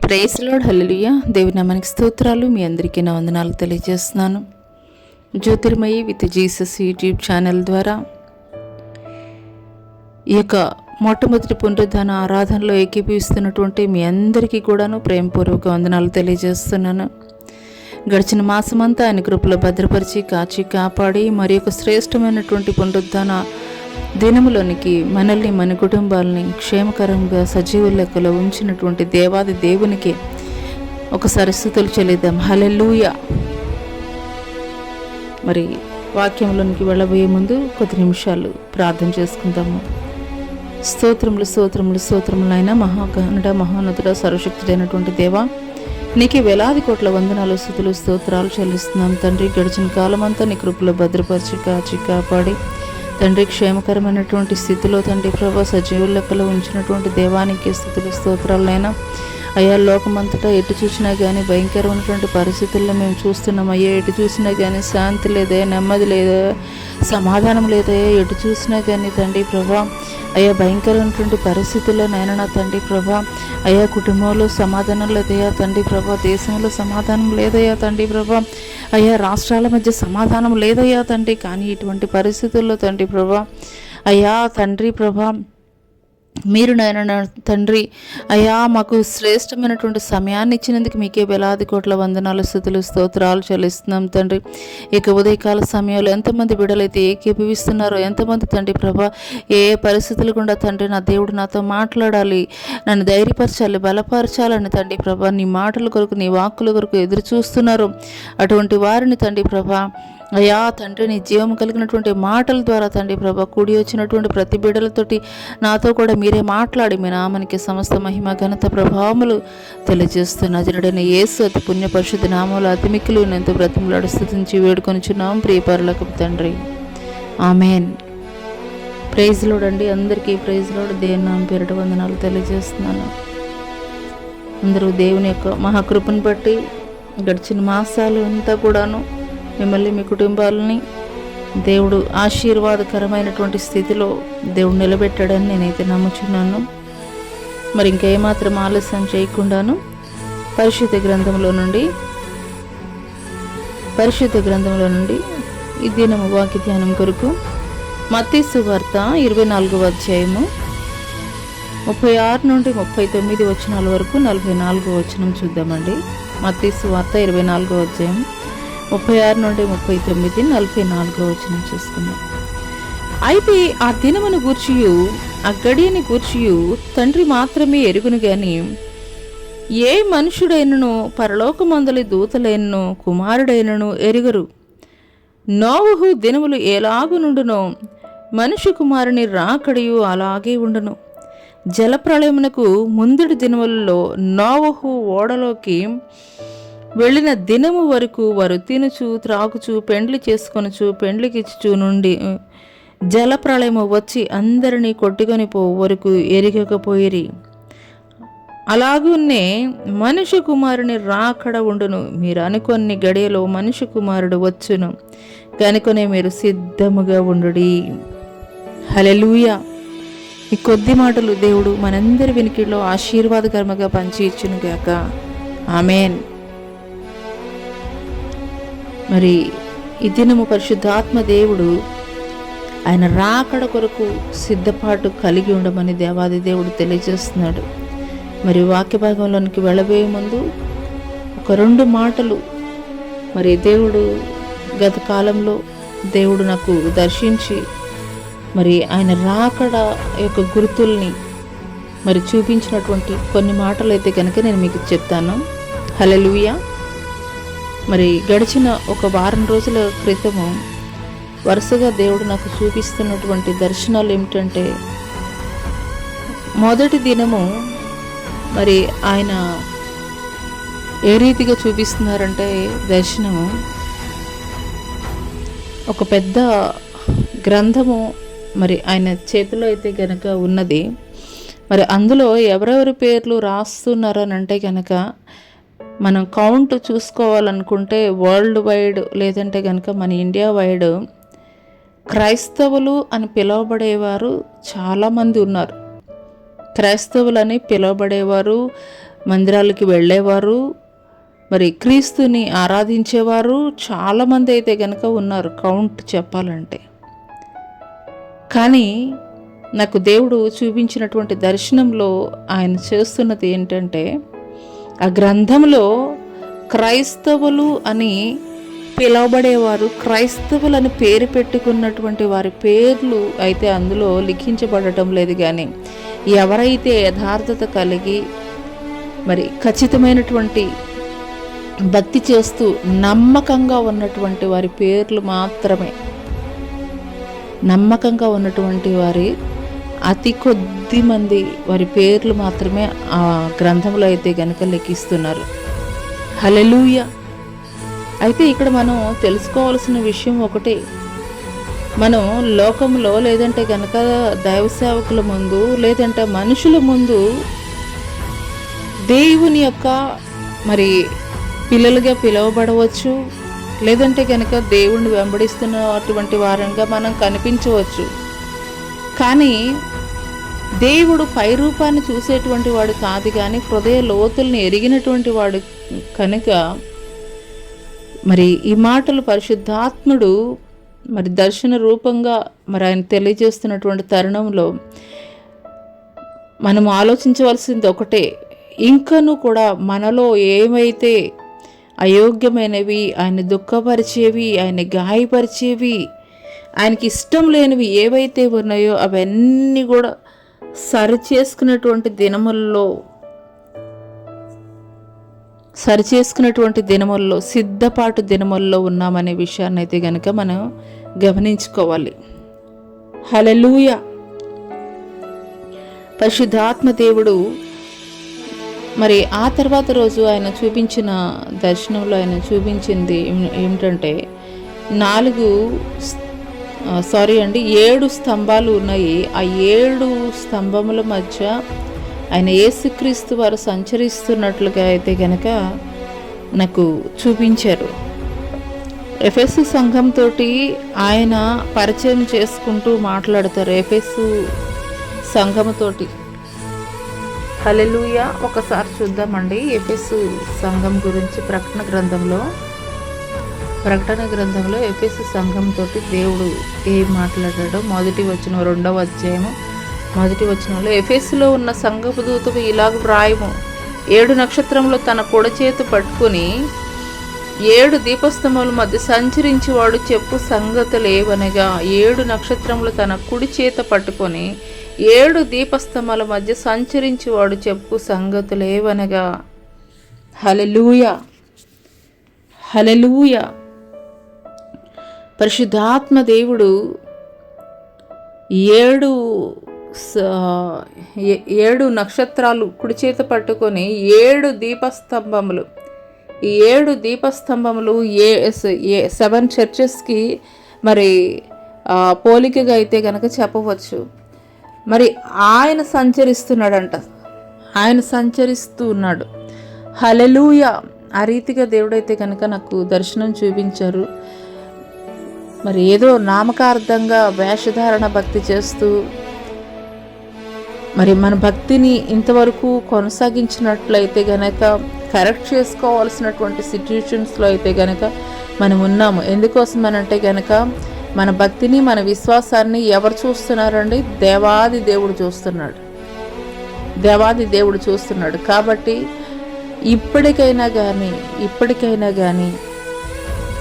Praise lord, హల్లెలూయా. దేవుని నామానికి స్తోత్రాలు. మీ అందరికీ నా వందనాలు తెలియజేస్తున్నాను. Jyothirmayi with Jesus YouTube channel ద్వారా ఈ యొక్క మొట్టమొదటి పునరుద్ధాన ఆరాధనలో ఏకీభవిస్తున్నటువంటి మీ అందరికీ కూడాను ప్రేమపూర్వక వందనాలు తెలియజేస్తున్నాను. గడిచిన మాసమంతా ఆయన కృపలో భద్రపరిచి కాచి కాపాడి మరి యొక్క శ్రేష్టమైనటువంటి పునరుద్ధాన దినములోనికి మనల్ని మన కుటుంబాలని క్షేమకరంగా సజీవ లెక్కలో ఉంచినటువంటి దేవాది దేవునికి ఒకసారి స్తుతులు చెల్లిద్దాం. హల్లెలూయా. మరి వాక్యంలోనికి వెళ్ళబోయే ముందు కొద్ది నిమిషాలు ప్రార్థన చేసుకుందాము. స్తోత్రములు స్తోత్రములు స్తోత్రములు అయినా మహాగణుడ మహోన్నతుడ సర్వశక్తుడైనటువంటి దేవా, నీకు వేలాది కోట్ల వందనాలు స్తుతులు స్తోత్రాలు చెల్లిస్తున్నాం తండ్రి. గడిచిన కాలమంతా నీ కృపలో భద్రపరిచి కాచి కాపాడి తండ్రి క్షేమకరమైనటువంటి స్థితిలో తండ్రి ప్రభా సజీవ లెక్కలో ఉంచినటువంటి దేవానికి స్థితులు స్తోత్రాలైనా అయ్యా. లోకమంతటా ఎటు చూసినా కానీ భయంకరమైనటువంటి పరిస్థితుల్లో మేము చూస్తున్నాం అయ్యా. ఎటు చూసినా కానీ శాంతి లేదే, నెమ్మది లేదే, సమాధానం లేదే. ఎటు చూసినా కానీ తండ్రి ప్రభా అయ్యా భయంకరమైనటువంటి పరిస్థితుల్లో నైనా నా తండ్రి ప్రభా అయ్యా కుటుంబంలో సమాధానం లేదయ్యా తండ్రి ప్రభా, దేశంలో సమాధానం లేదయ్యా తండ్రి ప్రభా అయ్యా, రాష్ట్రాల మధ్య సమాధానం లేదయ్యా తండ్రి. కానీ ఇటువంటి పరిస్థితుల్లో తండ్రి ప్రభా అయ్యా తండ్రి ప్రభా మీరు నాయన తండ్రి అయ్యా మాకు శ్రేష్టమైనటువంటి సమయాన్ని ఇచ్చినందుకు మీకే వేలాది కోట్ల వందనాలు స్తుతులు స్తోత్రాలు చెల్లిస్తున్నాం తండ్రి. ఇక ఉదయకాల సమయంలో ఎంతమంది బిడ్డలైతే ఏకీభవిస్తున్నారో, ఎంతమంది తండ్రి ప్రభా ఏ పరిస్థితులు గుండా తండ్రి నా దేవుడు నాతో మాట్లాడాలి, నన్ను ధైర్యపరచాలి, బలపరచాలని తండ్రి ప్రభా నీ మాటల కొరకు నీ వాక్కుల కొరకు ఎదురు చూస్తున్నారు. అటువంటి వారిని తండ్రి ప్రభా అయ్యా తండ్రి నీ జీవం కలిగినటువంటి మాటల ద్వారా తండ్రి ప్రభా కూడి వచ్చినటువంటి ప్రతి బిడ్డలతోటి నాతో కూడా మీరే మాట్లాడి మీ నామానికి సమస్త మహిమ ఘనత ప్రభావములు తెలియజేస్తున్న నజరుడైన యేసు అతి పుణ్య పరిశుద్ధ నామములు అతి మిక్కిలి ఎంతో బ్రతిమలాడి స్తుతించి వేడుకొనిచున్నాం ప్రియ పరలోకపు తండ్రి. ఆమెన్. ప్రైజ్ లార్డ్ అండి. అందరికీ ప్రైజ్ లార్డ్. దేవుని నామం పేరిట వందనాలు తెలియజేస్తున్నాను. అందరూ దేవుని యొక్క మహాకృపను బట్టి గడిచిన మాసాలు అంతా కూడాను మిమ్మల్ని మీ కుటుంబాలని దేవుడు ఆశీర్వాదకరమైనటువంటి స్థితిలో దేవుడు నిలబెట్టాడని నేనైతే నమ్ముచున్నాను. మరి ఇంకా ఏమాత్రం ఆలస్యం చేయకుండాను పరిశుద్ధ గ్రంథంలో నుండి ఈ దినము వాక్య ధ్యానం కొరకు మత్తయి సువార్త 24వ అధ్యాయము 36 నుండి 39 వచనాల వరకు 44వ వచనం చూద్దామండి. మత్తయి సువార్త 24వ అధ్యాయం 36 నుండి 39, 44వ వచనం చూసుకుందాం. అయితే ఆ దినమును గూర్చియు ఆ గడియని గూర్చియు తండ్రి మాత్రమే ఎరుగును గాని ఏ మనుషుడైనను పరలోకమందలి దూతలైనను కుమారుడైనను ఎరుగరు. నోవహు దినములు ఎలాగు నుండునో మనుష్య కుమారుని రాకడియు అలాగే ఉండును. జలప్రళయమునకు ముందటి దినములలో నోవహు ఓడలోకి వెళ్ళిన దినము వరకు వారు తినుచు త్రాగుచు పెండ్లి చేసుకొనుచు పెండ్లికిచ్చుచు నుండి జలప్రళయము వచ్చి అందరినీ కొట్టుకొని పో వరకు ఎరగకపోయిరి. అలాగున్నే మనుష్య కుమారుని రాకడ ఉండును. మీరు అనుకొన్ని గడియలో మనుష్య కుమారుడు వచ్చును కనుకొనే మీరు సిద్ధముగా ఉండుడి. హల్లెలూయా. ఈ కొద్ది మాటలు దేవుడు మనందరి వినికిడిలో ఆశీర్వాదకరముగా పంచి ఇచ్చునుగాక. ఆమెన్. మరి ఈ దినము పరిశుద్ధాత్మ దేవుడు ఆయన రాకడ కొరకు సిద్ధపాటు కలిగి ఉండమని దేవాది దేవుడు తెలియజేస్తున్నాడు. మరి వాక్య భాగంలోనికి వెళ్ళబోయే ముందు ఒక 2 మాటలు మరి దేవుడు గత కాలంలో దేవుడు నాకు దర్శించి మరి ఆయన రాకడ యొక్క గుర్తుల్ని మరి చూపించినటువంటి కొన్ని మాటలు అయితే కనుక నేను మీకు చెప్తాను. హల్లెలూయా. మరి గడిచిన ఒక వారం రోజుల క్రితము వరుసగా దేవుడు నాకు చూపిస్తున్నటువంటి దర్శనాలు ఏమిటంటే, మొదటి దినము మరి ఆయన ఏ రీతిగా చూపిస్తున్నారంటే దర్శనము ఒక పెద్ద గ్రంథము మరి ఆయన చేతిలో అయితే కనుక ఉన్నది. మరి అందులో ఎవరెవరి పేర్లు రాస్తున్నారని అంటే కనుక మనం కౌంట్ చూసుకోవాలనుకుంటే వరల్డ్ వైడ్ లేదంటే కనుక మన ఇండియా వైడ్ క్రైస్తవులు అని పిలువబడేవారు చాలామంది ఉన్నారు. క్రైస్తవులని పిలువబడేవారు మందిరాలకి వెళ్ళేవారు, మరి క్రీస్తుని ఆరాధించేవారు చాలామంది అయితే కనుక ఉన్నారు కౌంట్ చెప్పాలంటే. కానీ నాకు దేవుడు చూపించినటువంటి దర్శనంలో ఆయన చేస్తున్నది ఏంటంటే, ఆ గ్రంథంలో క్రైస్తవులు అని పిలువబడేవారు, క్రైస్తవులని పేరు పెట్టుకున్నటువంటి వారి పేర్లు అయితే అందులో లిఖించబడటం లేదు. కానీ ఎవరైతే యథార్థత కలిగి మరి ఖచ్చితమైనటువంటి భక్తి చేస్తూ నమ్మకంగా ఉన్నటువంటి వారి పేర్లు మాత్రమే, నమ్మకంగా ఉన్నటువంటి వారి అతి కొద్ది మంది వారి పేర్లు మాత్రమే ఆ గ్రంథంలో అయితే కనుక లెక్కిస్తున్నారు. హల్లెలూయా. అయితే ఇక్కడ మనం తెలుసుకోవాల్సిన విషయం ఒకటే, మనం లోకంలో లేదంటే కనుక దైవ సేవకుల ముందు లేదంటే మనుషుల ముందు దేవుని యొక్క మరి పిల్లలుగా పిలువబడవచ్చు, లేదంటే కనుక దేవుణ్ణి వెంబడిస్తున్నటువంటి వారంగా మనం కనిపించవచ్చు. కానీ దేవుడు పై రూపాన్ని చూసేటువంటి వాడు కాదు, కానీ హృదయ లోతుల్ని ఎరిగినటువంటి వాడు కనుక మరి ఈ మాటలు పరిశుద్ధాత్ముడు మరి దర్శన రూపంగా మరి ఆయన తెలియజేస్తున్నటువంటి తరుణంలో మనం ఆలోచించవలసింది ఒకటే, ఇంకను కూడా మనలో ఏమైతే అయోగ్యమైనవి, ఆయన దుఃఖపరిచేవి, ఆయన గాయపరిచేవి, ఆయనకి ఇష్టం లేనివి ఏవైతే ఉన్నాయో అవన్నీ కూడా సరిచేసుకున్నటువంటి దినముల్లో సిద్ధపాటు దినముల్లో ఉన్నామనే విషయాన్ని అయితే కనుక మనం గమనించుకోవాలి. హల్లెలూయా. పరిశుద్ధాత్మ దేవుడు మరి ఆ తర్వాత రోజు ఆయన చూపించిన దర్శనంలో ఆయన చూపించింది ఏమిటంటే 7 స్తంభాలు ఉన్నాయి. ఆ 7 స్తంభముల మధ్య ఆయన యేసుక్రీస్తు వారు సంచరిస్తున్నట్లుగా అయితే కనుక నాకు చూపించారు. ఎఫెసు సంఘంతో ఆయన పరిచయం చేసుకుంటూ మాట్లాడతారు, ఎఫెసు సంఘముతోటి. హల్లెలూయా. ఒకసారి చూద్దామండి ఎఫెసు సంఘం గురించి. ప్రకటన గ్రంథంలో ఎఫెసు సంఘంతో దేవుడు ఏం మాట్లాడాడో 1వ వచనం 2వ అధ్యాయము 1వ వచనంలో, ఎఫెసులో ఉన్న సంఘపు దూతకు ఇలాగ వ్రాయము, 7 నక్షత్రములు తన కుడి చేతి పట్టుకుని 7 దీపస్తంభముల మధ్య సంచరించి వాడు చెప్పు సంగతులు ఏవనగా, 7 నక్షత్రములు తన కుడి చేత పట్టుకొని 7 దీపస్తంభాల మధ్య సంచరించి వాడు చెప్పు సంగతులు ఏవనగా. హల్లెలూయా. హల్లెలూయా. పరిశుద్ధాత్మ దేవుడు 7 నక్షత్రాలు కుడి చేత పట్టుకొని 7 దీపస్తంభములు, ఈ 7 దీపస్తంభములు 7 చర్చెస్కి మరి పోలికగా అయితే కనుక చెప్పవచ్చు. మరి ఆయన సంచరిస్తున్నాడంట, ఆయన సంచరిస్తూ ఉన్నాడు. హల్లెలూయా. ఆ రీతిగా దేవుడైతే కనుక నాకు దర్శనం చూపించారు. మరి ఏదో నామకార్థంగా వేషధారణ భక్తి చేస్తూ మరి మన భక్తిని ఇంతవరకు కొనసాగించినట్లయితే గనక కరెక్ట్ చేసుకోవాల్సినటువంటి సిచ్యుయేషన్స్లో అయితే గనక మనం ఉన్నాము. ఎందుకోసమనంటే గనక మన భక్తిని, మన విశ్వాసాన్ని ఎవరు చూస్తున్నారండి? దేవాది దేవుడు చూస్తున్నాడు. కాబట్టి ఇప్పటికైనా కానీ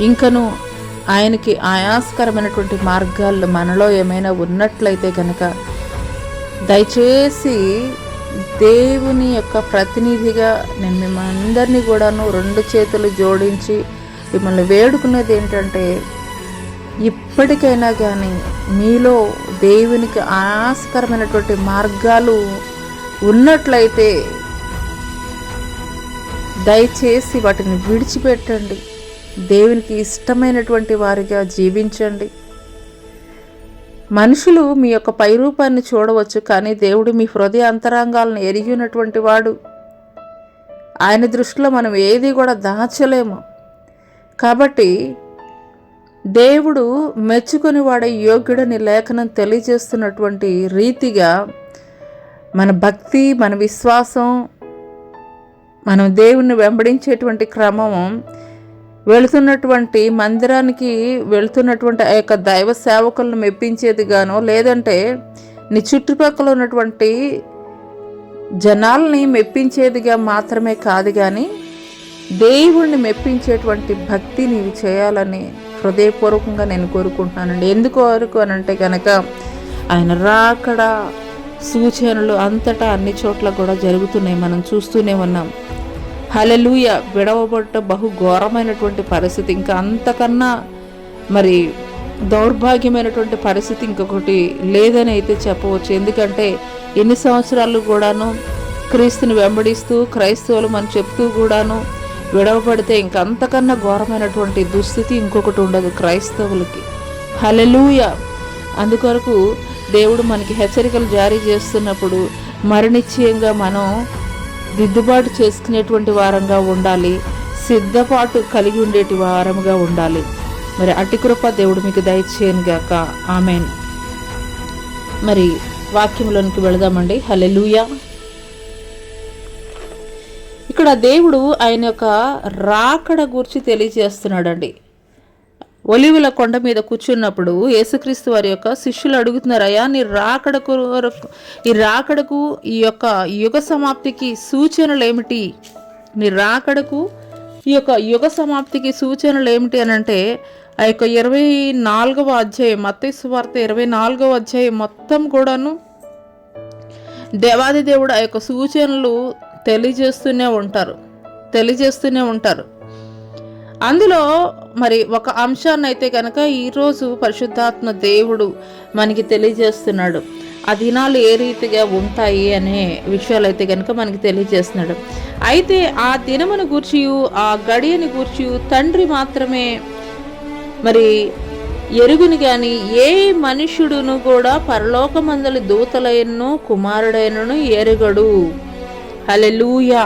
ఇంకను ఆయనకి ఆయాస్కరమైనటువంటి మార్గాలు మనలో ఏమైనా ఉన్నట్లయితే కనుక దయచేసి దేవుని యొక్క ప్రతినిధిగా నేను మిమ్మల్ని అందరినీ కూడాను 2 చేతులు జోడించి మిమ్మల్ని వేడుకునేది ఏంటంటే, ఇప్పటికైనా కానీ మీలో దేవునికి ఆయాస్కరమైనటువంటి మార్గాలు ఉన్నట్లయితే దయచేసి వాటిని విడిచిపెట్టండి. దేవునికి ఇష్టమైనటువంటి వారిగా జీవించండి. మనుషులు మీ యొక్క పైరూపాన్ని చూడవచ్చు, కానీ దేవుడు మీ హృదయ అంతరంగాలను ఎరిగి ఉన్నటువంటి వాడు. ఆయన దృష్టిలో మనం ఏది కూడా దాచలేము. కాబట్టి దేవుడు మెచ్చుకొని వాడే యోగ్యుడని లేఖనం తెలియజేస్తున్నటువంటి రీతిగా మన భక్తి, మన విశ్వాసం మనం దేవుణ్ణి వెంబడించేటువంటి క్రమం వెళుతున్నటువంటి మందిరానికి వెళుతున్నటువంటి ఆ యొక్క దైవ సేవకులను మెప్పించేది గానో, లేదంటే నీ చుట్టుపక్కల ఉన్నటువంటి జనాల్ని మెప్పించేదిగా మాత్రమే కాదు, కానీ దేవుణ్ణి మెప్పించేటువంటి భక్తి నీవు చేయాలని హృదయపూర్వకంగా నేను కోరుకుంటున్నానండి. ఎందుకు అనంటే కనుక ఆయన రాకడ సూచనలు అంతటా అన్ని చోట్ల కూడా జరుగుతున్నాయి, మనం చూస్తూనే ఉన్నాం. హల్లెలూయా. విడవబడ్డ బహు ఘోరమైనటువంటి పరిస్థితి, ఇంకా అంతకన్నా మరి దౌర్భాగ్యమైనటువంటి పరిస్థితి ఇంకొకటి లేదని అయితే చెప్పవచ్చు. ఎందుకంటే ఎన్ని సంవత్సరాలు కూడాను క్రీస్తుని వెంబడిస్తూ క్రైస్తవులు మనం చెప్తూ కూడాను విడవబడితే ఇంకా అంతకన్నా ఘోరమైనటువంటి దుస్థితి ఇంకొకటి ఉండదు క్రైస్తవులకి. హల్లెలూయా. అందుకొరకు దేవుడు మనకి హెచ్చరికలు జారీ చేస్తున్నప్పుడు మరణిశ్చయంగా మనం దిద్దుబాటు చేసుకునేటువంటి వారంగా ఉండాలి, సిద్ధపాటు కలిగి ఉండేటి వారముగా ఉండాలి. మరి అట్టి కృప దేవుడు మీకు దయచేయను గాక. ఆమేన్. మరి వాక్యంలోనికి వెళదామండి. హల్లెలూయా. ఇక్కడ దేవుడు ఆయన యొక్క రాకడ గురించి తెలియజేస్తున్నాడండి. ఒలివుల కొండ మీద కూర్చున్నప్పుడు యేసుక్రీస్తు వారి యొక్క శిష్యులు అడుగుతున్నారు, అయ్యా నీ రాకడకు ఈ యొక్క యుగ సమాప్తికి సూచనలు ఏమిటి? నీ రాకడకు ఈ యొక్క యుగ సమాప్తికి సూచనలు ఏమిటి అని అంటే, ఆ యొక్క 24వ అధ్యాయం, మత్తయి సువార్త 24వ అధ్యాయం మొత్తం కూడాను దేవాది దేవుడు ఆ యొక్క సూచనలు తెలియజేస్తూనే ఉంటారు. అందులో మరి ఒక అంశాన్ని అయితే కనుక ఈరోజు పరిశుద్ధాత్మ దేవుడు మనకి తెలియజేస్తున్నాడు. ఆ దినాలు ఏ రీతిగా ఉంటాయి అనే విషయాలు అయితే కనుక మనకి తెలియజేస్తున్నాడు. అయితే ఆ దినమును గూర్చి, ఆ గడియని గూర్చి తండ్రి మాత్రమే మరి ఎరుగుని కానీ ఏ మనుష్యుడును కూడా పరలోకమందలి దూతలైనను కుమారుడైనను ఎరుగడు. హల్లెలూయా.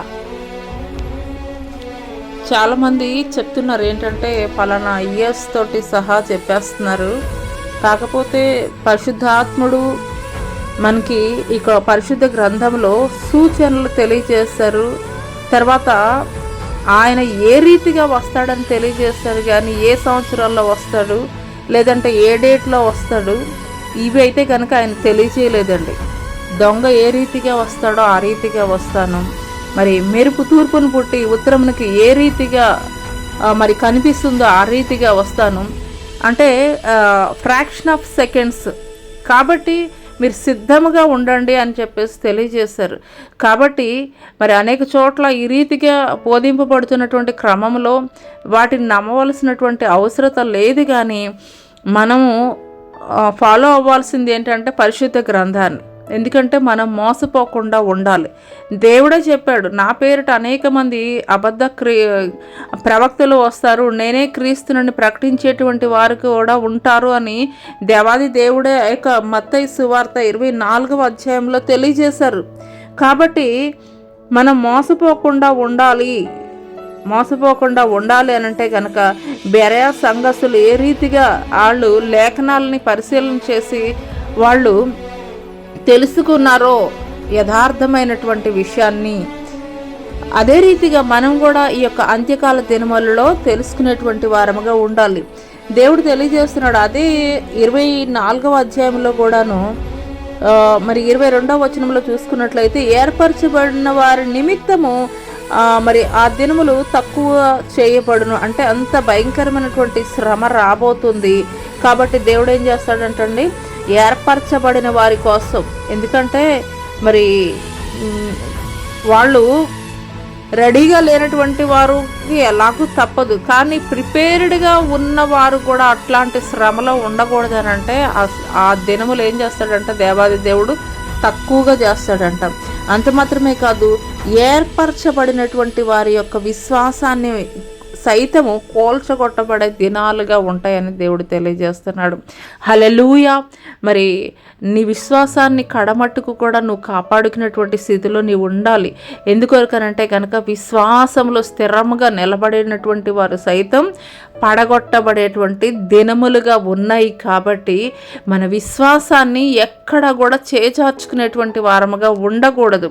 చాలామంది చెప్తున్నారు ఏంటంటే పలానా ఇయర్స్ తోటి సహా చెప్పేస్తున్నారు. కాకపోతే పరిశుద్ధాత్ముడు మనకి ఇక పరిశుద్ధ గ్రంథంలో సూచనలు తెలియజేస్తారు. తర్వాత ఆయన ఏ రీతిగా వస్తాడని తెలియజేస్తారు, కానీ ఏ సంవత్సరాల్లో వస్తాడు లేదంటే ఏ డేట్లో వస్తాడు ఇవి అయితే కనుక ఆయన తెలియజేయలేదండి. దొంగ ఏ రీతిగా వస్తాడో ఆ రీతిగా వస్తాను, మరి మెరుపు తూర్పును పుట్టి ఉత్తరమునకి ఏ రీతిగా మరి కనిపిస్తుందో ఆ రీతిగా వస్తాను అంటే ఫ్రాక్షన్ ఆఫ్ సెకండ్స్. కాబట్టి మీరు సిద్ధముగా ఉండండి అని చెప్పేసి తెలియజేశారు. కాబట్టి మరి అనేక చోట్ల ఈ రీతిగా బోధింపబడుతున్నటువంటి క్రమంలో వాటిని నమ్మవలసినటువంటి అవసరత లేదు, కానీ మనము ఫాలో అవ్వాల్సింది ఏంటంటే పరిశుద్ధ గ్రంథాన్ని. ఎందుకంటే మనం మోసపోకుండా ఉండాలి. దేవుడే చెప్పాడు, నా పేరిట అనేక మంది అబద్ధ ప్రవక్తలు వస్తారు, నేనే క్రీస్తునని ప్రకటించేటువంటి వారు కూడా ఉంటారు అని దేవాది దేవుడే మత్తయి సువార్త 24వ అధ్యాయంలో తెలియజేశారు. కాబట్టి మనం మోసపోకుండా ఉండాలి అని అంటే కనుక బెరయా సంఘస్థులు ఏ రీతిగా వాళ్ళు లేఖనాలని పరిశీలన చేసి వాళ్ళు తెలుసుకున్నారో యథార్థమైనటువంటి విషయాన్ని, అదే రీతిగా మనం కూడా ఈ యొక్క అంత్యకాల దినములలో తెలుసుకునేటువంటి వారముగా ఉండాలి. దేవుడు తెలియజేస్తున్నాడు. అదే 24వ అధ్యాయంలో కూడాను మరి 22వ వచనంలో చూసుకున్నట్లయితే ఏర్పరచబడిన వారి నిమిత్తము మరి ఆ దినములు తక్కువ చేయబడును, అంటే అంత భయంకరమైనటువంటి శ్రమ రాబోతుంది. కాబట్టి దేవుడు ఏం చేస్తాడంటండి, ఏర్పరచబడిన వారి కోసం. ఎందుకంటే మరి వాళ్ళు రెడీగా లేనటువంటి వారికి ఎలాగూ తప్పదు, కానీ ప్రిపేర్డ్గా ఉన్నవారు కూడా అట్లాంటి శ్రమలో ఉండకూడదనంటే ఆ దినములు ఏం చేస్తాడంటే దేవాది దేవుడు తక్కువగా చేస్తాడంట. అంత మాత్రమే కాదు, ఏర్పరచబడినటువంటి వారి యొక్క విశ్వాసాన్ని సైతము కోల్చగొట్టబడే దినాలుగా ఉంటాయని దేవుడు తెలియజేస్తున్నాడు. హల్లెలూయా. మరి నీ విశ్వాసాన్ని కడమట్టుకు కూడా నువ్వు కాపాడుకునేటువంటి స్థితిలో నీవు ఉండాలి. ఎందుకొరకనంటే కనుక విశ్వాసంలో స్థిరంగా నిలబడినటువంటి వారు సైతం పడగొట్టబడేటువంటి దినములుగా ఉన్నాయి. కాబట్టి మన విశ్వాసాన్ని ఎక్కడ కూడా చేజార్చుకునేటువంటి వారముగా ఉండకూడదు.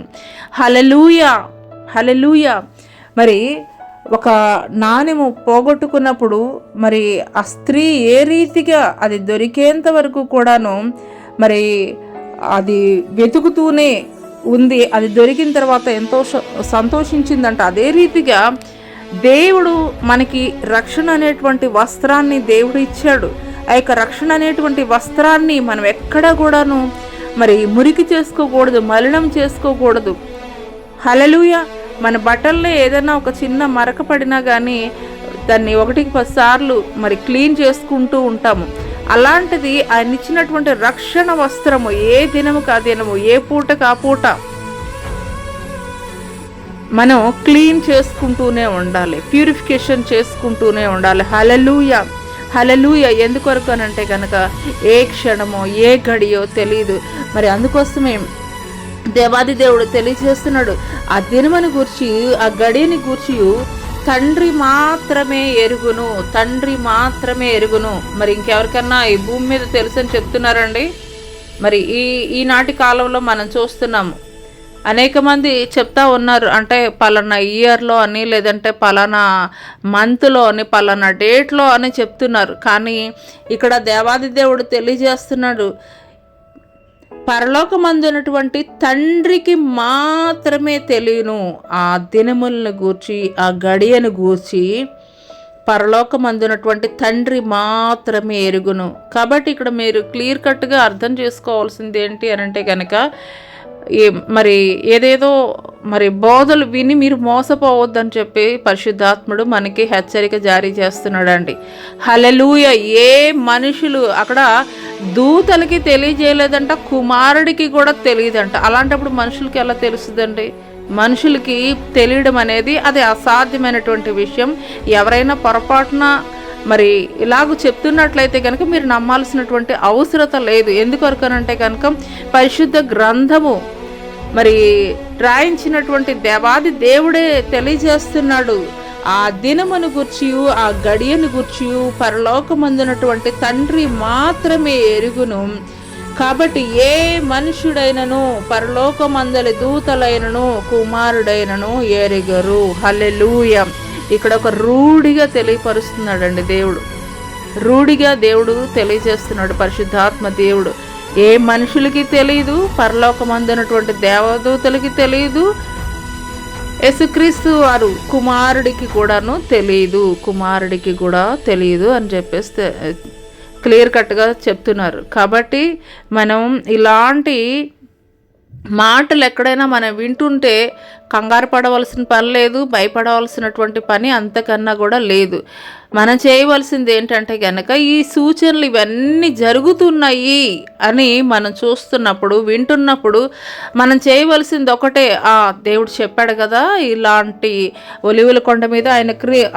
హల్లెలూయా. హల్లెలూయా. మరి ఒక నాణెము పోగొట్టుకున్నప్పుడు మరి ఆ స్త్రీ ఏ రీతిగా అది దొరికేంత వరకు కూడాను మరి అది వెతుకుతూనే ఉంది. అది దొరికిన తర్వాత ఎంతో సంతోషించిందంట. అదే రీతిగా దేవుడు మనకి రక్షణ అనేటువంటి వస్త్రాన్ని దేవుడు ఇచ్చాడు. ఆ యొక్క రక్షణ అనేటువంటి వస్త్రాన్ని మనం ఎక్కడా కూడాను మరి మురికి చేసుకోకూడదు, మలినం చేసుకోకూడదు. హల్లెలూయా. మన బట్టల్లో ఏదైనా ఒక చిన్న మరక పడినా కానీ దాన్ని 1-10 సార్లు మరి క్లీన్ చేసుకుంటూ ఉంటాము. అలాంటిది ఆయన ఇచ్చినటువంటి రక్షణ వస్త్రము ఏ దినముకు ఆ దినము, ఏ పూటకు ఆ పూట మనం క్లీన్ చేసుకుంటూనే ఉండాలి, ప్యూరిఫికేషన్ చేసుకుంటూనే ఉండాలి. హల్లెలూయా, హల్లెలూయా. ఎందుకొరకు అనంటే కనుక ఏ క్షణమో ఏ గడియో తెలియదు. మరి అందుకోసమే దేవాది దేవుడు తెలియజేస్తున్నాడు, ఆ దినమును గూర్చి, ఆ గడియని గూర్చి తండ్రి మాత్రమే ఎరుగును, తండ్రి మాత్రమే ఎరుగును. మరి ఇంకెవరికన్నా ఈ భూమి మీద తెలుసు అని చెప్తున్నారండి? మరి ఈనాటి కాలంలో మనం చూస్తున్నాము, అనేక మంది చెప్తా ఉన్నారు. అంటే పలానా ఇయర్లో అని, లేదంటే పలానా మంత్లో అని, పలానా డేట్లో అని చెప్తున్నారు. కానీ ఇక్కడ దేవాది దేవుడు తెలియజేస్తున్నాడు, పరలోకమందున్నటువంటి తండ్రికి మాత్రమే తెలియను ఆ దినములను గూర్చి, ఆ గడియను గూర్చి పరలోకమందున్నటువంటి తండ్రి మాత్రమే ఎరుగును. కాబట్టి ఇక్కడ మీరు క్లియర్ కట్గా అర్థం చేసుకోవాల్సింది ఏంటి అని అంటే కనుక, మరి ఏదేదో మరి బోధలు విని మీరు మోసపోవద్దని చెప్పి పరిశుద్ధాత్ముడు మనకి హెచ్చరిక జారీ చేస్తున్నాడండి. హల్లెలూయా. ఏ మనుషులు అక్కడ దూతలకి తెలియజేయలేదంట, కుమారుడికి కూడా తెలియదంట. అలాంటప్పుడు మనుషులకి ఎలా తెలుస్తుందండి? మనుషులకి తెలియడం అనేది అది అసాధ్యమైనటువంటి విషయం. ఎవరైనా పొరపాటున మరి ఇలాగ చెప్తున్నట్లయితే కనుక మీరు నమ్మాల్సినటువంటి అవసరత లేదు. ఎందుకొరకనంటే కనుక పరిశుద్ధ గ్రంథము మరి రాయించినటువంటి దేవాది దేవుడే తెలియజేస్తున్నాడు. ఆ దినమును గూర్చియు, ఆ గడియను గూర్చియు పరలోకమందునటువంటి తండ్రి మాత్రమే ఎరుగును. కాబట్టి ఏ మనుషుడైనను, పరలోకమందలి దూతలైనను, కుమారుడైనను ఎరుగరు. హల్లెలూయా. ఇక్కడ ఒక రూఢిగా తెలియపరుస్తున్నాడండి దేవుడు. రూఢిగా దేవుడు తెలియజేస్తున్నాడు, పరిశుద్ధాత్మ దేవుడు. ఏ మనుషులకి తెలియదు, పరలోకమందున్నటువంటి దేవదూతలకి తెలియదు, యేసుక్రీస్తు వారు కుమారుడికి కూడాను తెలియదు, కుమారుడికి కూడా తెలియదు అని చెప్పేసి క్లియర్ కట్గా చెప్తున్నారు. కాబట్టి మనం ఇలాంటి మాటలు ఎక్కడైనా మనం వింటుంటే కంగారు పడవలసిన పని లేదు, భయపడవలసినటువంటి పని అంతకన్నా కూడా లేదు. మనం చేయవలసింది ఏంటంటే కనుక ఈ సూచనలు ఇవన్నీ జరుగుతున్నాయి అని మనం చూస్తున్నప్పుడు, వింటున్నప్పుడు మనం చేయవలసింది ఒకటే, దేవుడు చెప్పాడు కదా, ఇలాంటి ఒలివల కొండ మీద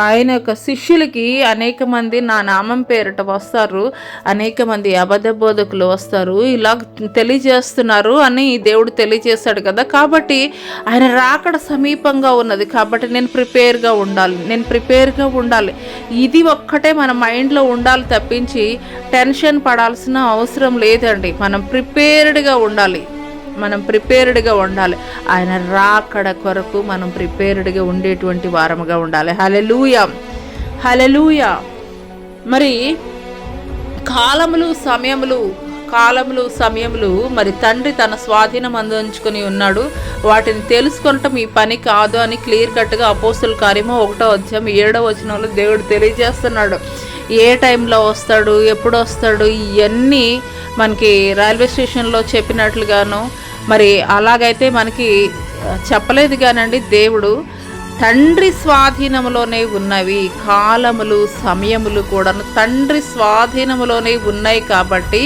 ఆయన యొక్క శిష్యులకి అనేక మంది నా నామం పేరిట వస్తారు, అనేక మంది అబద్ధ బోధకులు వస్తారు, ఇలా తెలియజేస్తున్నారు అని దేవుడు తెలియజేశాడు కదా. కాబట్టి ఆయన రాకడ సమీపంగా ఉన్నది. కాబట్టి నేను ప్రిపేర్గా ఉండాలి. ఇది ఒక్కటే మన మైండ్లో ఉండాలి తప్పించి టెన్షన్ పడాల్సిన అవసరం లేదండి. మనం ప్రిపేర్డ్గా ఉండాలి. ఆయన రాకడ కొరకు మనం ప్రిపేర్డ్గా ఉండేటువంటి వారముగా ఉండాలి. హల్లెలూయా, హల్లెలూయా. మరి కాలములు సమయములు మరి తండ్రి తన స్వాధీనం అందించుకొని ఉన్నాడు. వాటిని తెలుసుకొనటం ఈ పని కాదు అని క్లియర్ కట్గా అపోస్తుల కార్యము 1వ అధ్యాయం 7వ వచనంలో దేవుడు తెలియజేస్తున్నాడు. ఏ టైంలో వస్తాడు, ఎప్పుడు వస్తాడు, ఇవన్నీ మనకి రైల్వే స్టేషన్లో చెప్పినట్లుగాను మరి అలాగైతే మనకి చెప్పలేదు కానండి. దేవుడు తండ్రి స్వాధీనంలోనే ఉన్నవి, కాలములు సమయములు కూడా తండ్రి స్వాధీనంలోనే ఉన్నాయి. కాబట్టి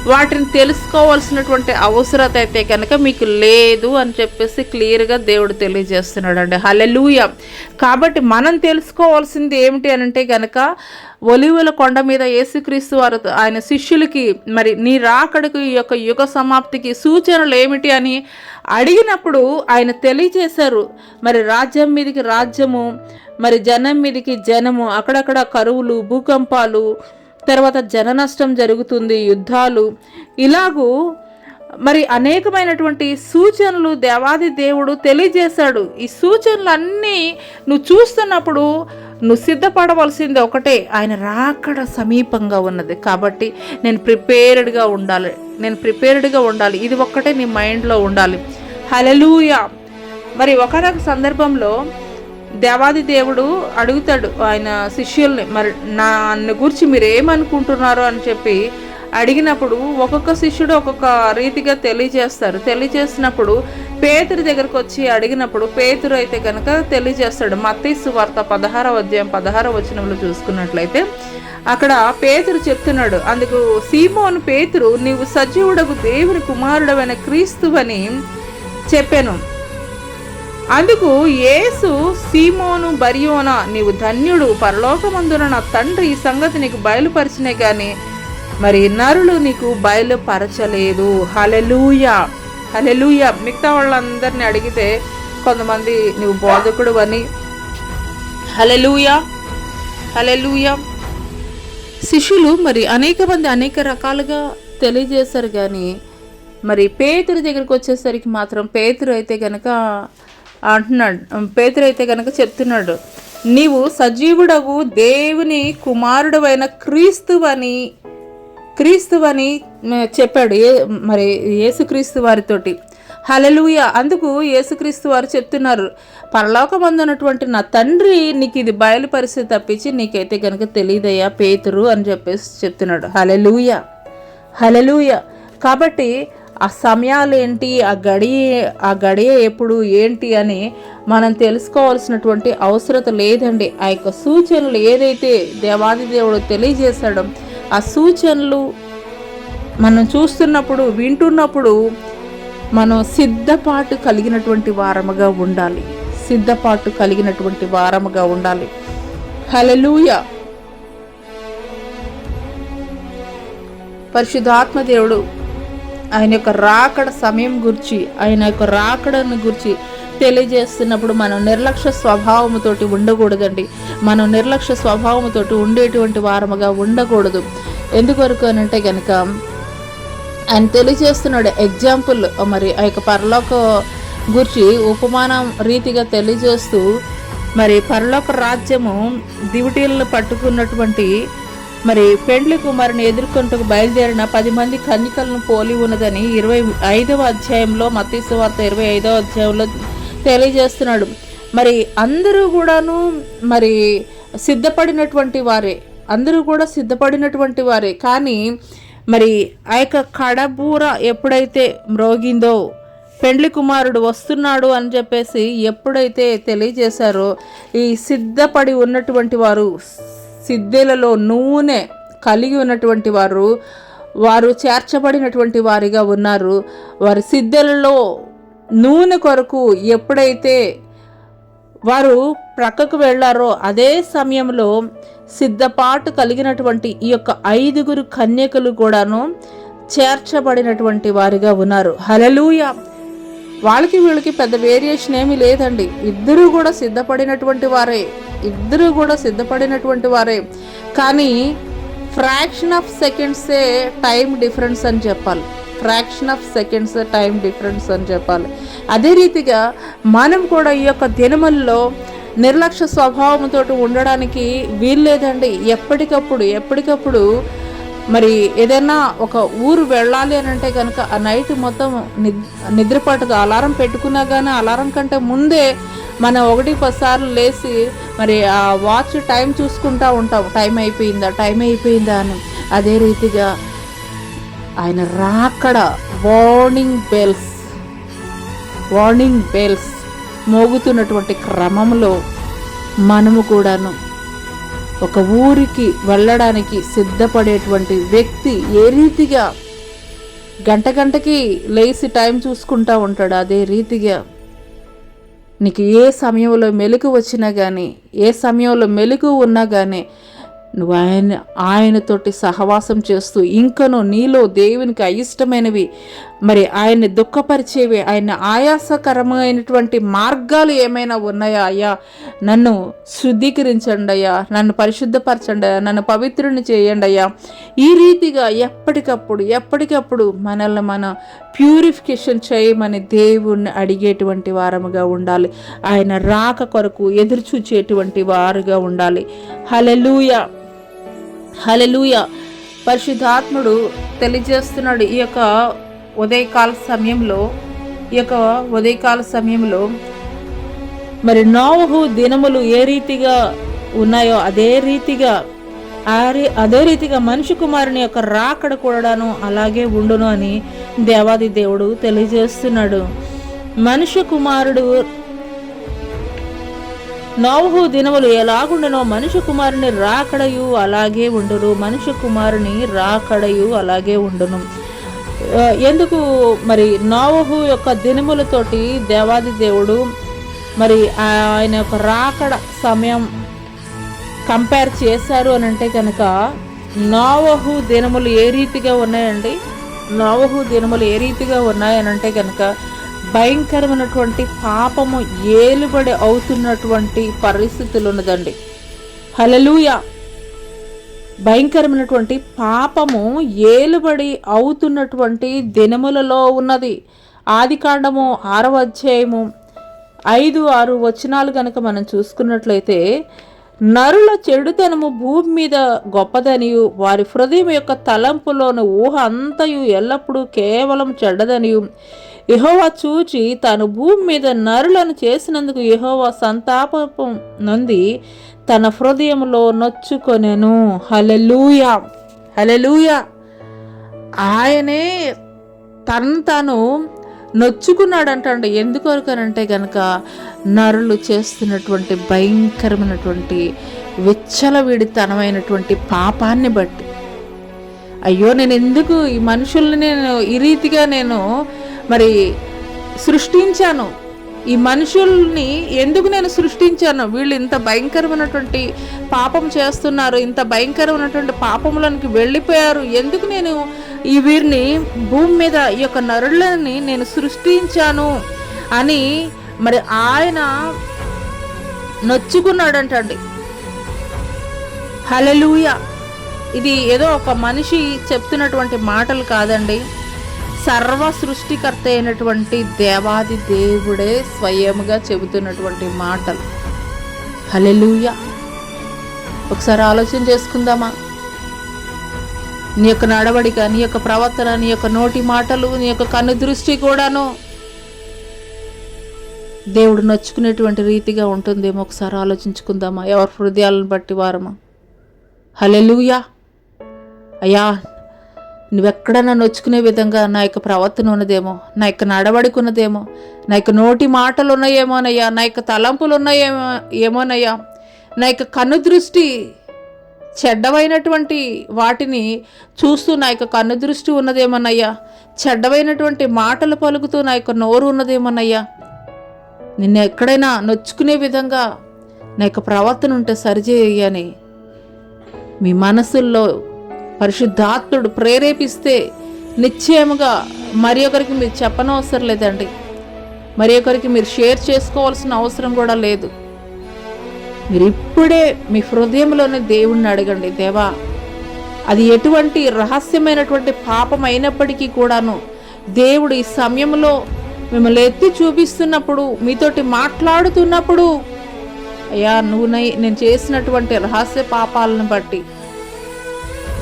వాటిని తెలుసుకోవాల్సినటువంటి అవసరత అయితే కనుక మీకు లేదు అని చెప్పేసి క్లియర్గా దేవుడు తెలియజేస్తున్నాడు అండి. హల్లెలూయా. కాబట్టి మనం తెలుసుకోవాల్సింది ఏమిటి అని అంటే కనుక, ఒలివల కొండ మీద యేసుక్రీస్తు వారు ఆయన శిష్యులకి మరి నీ రాకడకు ఈ యొక్క యుగ సమాప్తికి సూచనలు ఏమిటి అని అడిగినప్పుడు ఆయన తెలియజేశారు. మరి రాజ్యం మీదకి రాజ్యము, మరి జనం మీదకి జనము, అక్కడక్కడ కరువులు, భూకంపాలు, తర్వాత జన నష్టం జరుగుతుంది, యుద్ధాలు, ఇలాగూ మరి అనేకమైనటువంటి సూచనలు దేవాది దేవుడు తెలియజేశాడు. ఈ సూచనలు అన్నీ నువ్వు చూస్తున్నప్పుడు నువ్వు సిద్ధపడవలసింది ఒకటే, ఆయన రాకడ సమీపంగా ఉన్నది. కాబట్టి నేను ప్రిపేర్డ్గా ఉండాలి. ఇది ఒక్కటే నీ మైండ్లో ఉండాలి. హల్లెలూయా. మరి ఒకనొక సందర్భంలో దేవాది దేవుడు అడుగుతాడు ఆయన శిష్యుల్ని, మరి నన్ను గురించి మీరు ఏమనుకుంటున్నారు అని చెప్పి అడిగినప్పుడు ఒక్కొక్క శిష్యుడు ఒక్కొక్క రీతిగా తెలియజేసినప్పుడు పేతురు దగ్గరకు వచ్చి అడిగినప్పుడు పేతురు అయితే కనుక తెలియజేస్తాడు. మత్తయి సువార్త 16వ అధ్యాయం 16వ వచనంలో చూసుకున్నట్లయితే అక్కడ పేతురు చెప్తున్నాడు, అందుకు సీమోను పేతురు, నీవు సజీవుడకు దేవుని కుమారుడవైన క్రీస్తువని చెప్పాను. అందుకు యేసు, సీమోను బర్యోనా, నీవు ధన్యుడు, పరలోకమందున నా తండ్రి ఈ సంగతి నీకు బయలుపరిచినే కానీ మరి నరులు నీకు బయలుపరచలేదు. హల్లెలూయా. మిగతా వాళ్ళందరినీ అడిగితే కొంతమంది నువ్వు బోధకుడు అని, హల్లెలూయా. శిష్యులు మరి అనేక మంది అనేక రకాలుగా తెలియజేశారు. కానీ మరి పేతురు దగ్గరికి వచ్చేసరికి మాత్రం పేతురు అయితే కనుక చెప్తున్నాడు, నీవు సజీవుడవు దేవుని కుమారుడవైన క్రీస్తువని చెప్పాడు. మరి యేసుక్రీస్తు వారితోటి. హల్లెలూయా. అందుకు యేసుక్రీస్తు వారు చెప్తున్నారు, పరలోకమందున్నటువంటి నా తండ్రి నీకు ఇది బయలుపరిచి తప్పించి నీకైతే కనుక తెలియదయ్యా పేతురు అని చెప్పేసి చెప్తున్నాడు. హల్లెలూయా. కాబట్టి ఆ సమయాలు ఏంటి, ఆ గడియ ఎప్పుడు ఏంటి అని మనం తెలుసుకోవాల్సినటువంటి అవసరత లేదండి. ఆ యొక్క సూచనలు ఏదైతే దేవాది దేవుడు తెలియజేశాడో ఆ సూచనలు మనం చూస్తున్నప్పుడు వింటున్నప్పుడు మనం సిద్ధపాటు కలిగినటువంటి వారముగా ఉండాలి. హల్లెలూయా. పరిశుద్ధాత్మ దేవుడు ఆయన యొక్క రాకడ సమయం గురించి, ఆయన యొక్క రాకడను గురించి తెలియజేస్తున్నప్పుడు మనం నిర్లక్ష్య స్వభావముతోటి ఉండకూడదండి. మనం నిర్లక్ష్య స్వభావముతోటి ఉండేటువంటి వారముగా ఉండకూడదు. ఎందుకొరకు అని అంటే కనుక ఆయన తెలియజేస్తున్నాడు ఎగ్జాంపుల్, మరి ఆ యొక్క పరలోక గురించి ఉపమానం రీతిగా తెలియజేస్తూ, మరి పరలోక రాజ్యము దివిటీలను పట్టుకున్నటువంటి మరి పెండ్లి కుమారుని ఎదుర్కొంటూ బయలుదేరిన 10 మంది కన్యకలను పోలి ఉన్నదని 25వ అధ్యాయంలో మత్తయి సువార్త 25వ అధ్యాయంలో తెలియజేస్తున్నాడు. మరి అందరూ కూడాను మరి సిద్ధపడినటువంటి వారే, కానీ మరి ఆ యొక్క కడబూర ఎప్పుడైతే మ్రోగిందో, పెండ్లి కుమారుడు వస్తున్నాడు అని చెప్పేసి ఎప్పుడైతే తెలియజేశారో, ఈ సిద్ధపడి ఉన్నటువంటి వారు, సిద్ధెలలో నూనె కలిగి ఉన్నటువంటి వారు చేర్చబడినటువంటి వారిగా ఉన్నారు. వారి సిద్ధెలలో నూనె కొరకు ఎప్పుడైతే వారు ప్రక్కకు వెళ్ళారో అదే సమయంలో సిద్ధపాటు కలిగినటువంటి ఈ యొక్క 5 కన్యకలు కూడాను చేర్చబడినటువంటి వారిగా ఉన్నారు. హల్లెలూయా. వాళ్ళకి వీళ్ళకి పెద్ద వేరియేషన్ ఏమీ లేదండి. ఇద్దరు కూడా సిద్ధపడినటువంటి వారే, కానీ ఫ్రాక్షన్ ఆఫ్ సెకండ్సే టైం డిఫరెన్స్ అని చెప్పాలి. అదే రీతిగా మనం కూడా ఈ యొక్క దినముల్లో నిర్లక్ష్య స్వభావంతో ఉండడానికి వీల్లేదండి. ఎప్పటికప్పుడు మరి ఏదైనా ఒక ఊరు వెళ్ళాలి అని అంటే కనుక ఆ నైట్ మొత్తం నిద్రపట్టదు. అలారం పెట్టుకున్నా కానీ అలారం కంటే ముందే మనం 1-10 సార్లు లేచి మరి ఆ వాచ్ టైం చూసుకుంటూ ఉంటాం, టైం అయిపోయిందా అని. అదే రీతిగా ఆయన రాకడ వార్నింగ్ బెల్స్ మోగుతున్నటువంటి క్రమంలో మనము కూడాను ఒక ఊరికి వెళ్ళడానికి సిద్ధపడేటువంటి వ్యక్తి ఏ రీతిగా గంటకి లేచి టైం చూసుకుంటూ ఉంటాడు, అదే రీతిగా నీకు ఏ సమయంలో మెలకు వచ్చినా కానీ, ఏ సమయంలో మెలకు ఉన్నా కానీ నువ్వు ఆయనతోటి సహవాసం చేస్తూ ఇంకను నీలో దేవునికి అయిష్టమైనవి మరి ఆయన్ని దుఃఖపరిచేవి, ఆయన ఆయాసకరమైనటువంటి మార్గాలు ఏమైనా ఉన్నాయా అయ్యా, నన్ను శుద్ధీకరించండి అయ్యా, నన్ను పరిశుద్ధపరచండి అయ్యా, నన్ను పవిత్రుని చేయండి అయ్యా. ఈ రీతిగా ఎప్పటికప్పుడు మనల్ని మనం ప్యూరిఫికేషన్ చేయమని దేవుణ్ణి అడిగేటువంటి వారముగా ఉండాలి. ఆయన రాక కొరకు ఎదురు చూచేటువంటి వారుగా ఉండాలి. హల్లెలూయా, హల్లెలూయా. పరిశుద్ధాత్ముడు తెలియజేస్తున్నాడు ఈ యొక్క ఉదయకాల సమయంలో మరి నోవహు దినములు ఏ రీతిగా ఉన్నాయో అదే రీతిగా మనిషి కుమారుని యొక్క రాకడ కూడాను అలాగే ఉండును అని దేవాది దేవుడు తెలియజేస్తున్నాడు. మనుష్య కుమారుడు నోవహు దినములు ఎలాగుండునో మనుష్య కుమారుని రాకడయు అలాగే ఉండును. ఎందుకు మరి నోవహు యొక్క దినములతోటి దేవాది దేవుడు మరి ఆయన యొక్క రాకడ సమయం కంపేర్ చేశారు అని అంటే కనుక, నోవహు దినములు ఏ రీతిగా ఉన్నాయనంటే కనుక భయంకరమైనటువంటి పాపము ఏలుబడి అవుతున్నటువంటి పరిస్థితులు ఉన్నదండి. హల్లెలూయా. భయంకరమైనటువంటి పాపము ఏలుబడి అవుతున్నటువంటి దినములలో ఉన్నది. ఆదికాండము 6వ అధ్యాయము 5-6 వచనాలు కనుక మనం చూసుకున్నట్లయితే, నరుల చెడుతనము భూమి మీద గొప్పదనియు, వారి హృదయం యొక్క తలంపులోని ఊహ అంతయు ఎల్లప్పుడూ కేవలం చెడ్డదనియు యెహోవా చూచి తాను భూమి మీద నరులను చేసినందుకు యెహోవా సంతాపం నొంది తన హృదయంలో నొచ్చుకొనెను. హల్లెలూయా, హల్లెలూయా. ఆయనే తాను నొచ్చుకున్నాడంటండి. ఎందుకొరకనంటే కనుక నరులు చేస్తున్నటువంటి భయంకరమైనటువంటి విచ్చలవిడితనమైనటువంటి పాపాన్ని బట్టి. అయ్యో, నేను ఎందుకు ఈ మనుషుల్ని ఈ రీతిగా మరి సృష్టించాను, ఈ మనుషుల్ని ఎందుకు నేను సృష్టించాను, వీళ్ళు ఇంత భయంకరమైనటువంటి పాపం చేస్తున్నారు, ఇంత భయంకరమైనటువంటి పాపములకు వెళ్ళిపోయారు, ఎందుకు నేను ఈ వీరిని భూమి మీద ఈ యొక్క నరులని నేను సృష్టించాను అని మరి ఆయన నొచ్చుకున్నాడంటండి. హల్లెలూయా. ఇది ఏదో ఒక మనిషి చెప్తున్నటువంటి మాటలు కాదండి, సర్వ సృష్టికర్త అయినటువంటి దేవాది దేవుడే స్వయముగా చెబుతున్నటువంటి మాటలు. హల్లెలూయా. ఒకసారి ఆలోచన చేసుకుందామా? నీ యొక్క నడవడిక, నీ యొక్క ప్రవర్తన, నీ యొక్క నోటి మాటలు, నీ యొక్క కన్ను దృష్టి కూడాను దేవుడు నొచ్చుకునేటువంటి రీతిగా ఉంటుందేమో ఒకసారి ఆలోచించుకుందామా? ఎవరి హృదయాలను బట్టి వారమా? హల్లెలూయా. అయ్యా, నువ్వెక్కడన్నా నొచ్చుకునే విధంగా నా యొక్క ప్రవర్తన ఉన్నదేమో, నా యొక్క నడవడిక ఉన్నదేమో, నా యొక్క నోటి మాటలు ఉన్నాయేమోనయ్యా, నా యొక్క తలంపులు ఏమోనయ్యా, నా యొక్క కన్ను దృష్టి చెడ్డమైనటువంటి వాటిని చూస్తూ నా యొక్క కన్ను దృష్టి ఉన్నదేమోనయ్యా, చెడ్డమైనటువంటి మాటలు పలుకుతూ నా యొక్క నోరు ఉన్నదేమోనయ్యా, నిన్ను ఎక్కడైనా నొచ్చుకునే విధంగా నా యొక్క ప్రవర్తన ఉంటే సరిచేయని మీ మనసుల్లో పరిశుద్ధాత్ముడు ప్రేరేపిస్తే నిశ్చయముగా మరి ఒకరికి మీరు చెప్పనవసరం లేదండి, మరి ఒకరికి మీరు షేర్ చేసుకోవాల్సిన అవసరం కూడా లేదు. మీరు ఇప్పుడే మీ హృదయంలోనే దేవుణ్ణి అడగండి, దేవా, అది ఎటువంటి రహస్యమైనటువంటి పాపం అయినప్పటికీ కూడాను దేవుడు ఈ సమయంలో మిమ్మల్ని ఎత్తి చూపిస్తున్నప్పుడు, మీతోటి మాట్లాడుతున్నప్పుడు, అయ్యా, నేను చేసినటువంటి రహస్య పాపాలను బట్టి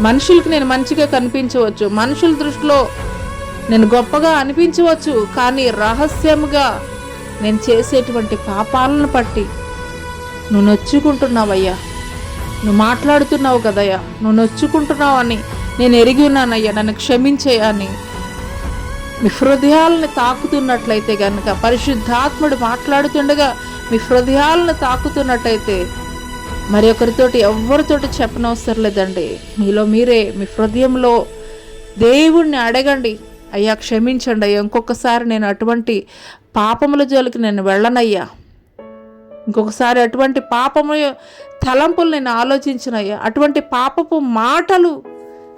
మనుషులకు నేను మంచిగా కనిపించవచ్చు, మనుషుల దృష్టిలో నేను గొప్పగా అనిపించవచ్చు, కానీ రహస్యముగా నేను చేసేటువంటి పాపాలను బట్టి నువ్వు నొచ్చుకుంటున్నావయ్యా, నువ్వు మాట్లాడుతున్నావు కదయ్యా, నువ్వు నొచ్చుకుంటున్నావు అని నేను ఎరిగి ఉన్నానయ్యా, నన్ను క్షమించేయా అని మీ హృదయాలను తాకుతున్నట్లయితే కనుక, పరిశుద్ధాత్ముడు మాట్లాడుతుండగా మీ హృదయాలను తాకుతున్నట్టయితే మరి ఒకరితోటి ఎవరితోటి చెప్పనవసరం లేదండి, మీలో మీరే మీ హృదయంలో దేవుణ్ణి అడగండి, అయ్యా క్షమించండి అయ్యా, ఇంకొకసారి నేను అటువంటి పాపముల జోలికి నేను వెళ్ళనయ్యా, ఇంకొకసారి అటువంటి పాపము తలంపులు నేను ఆలోచించినయ్యా, అటువంటి పాపపు మాటలు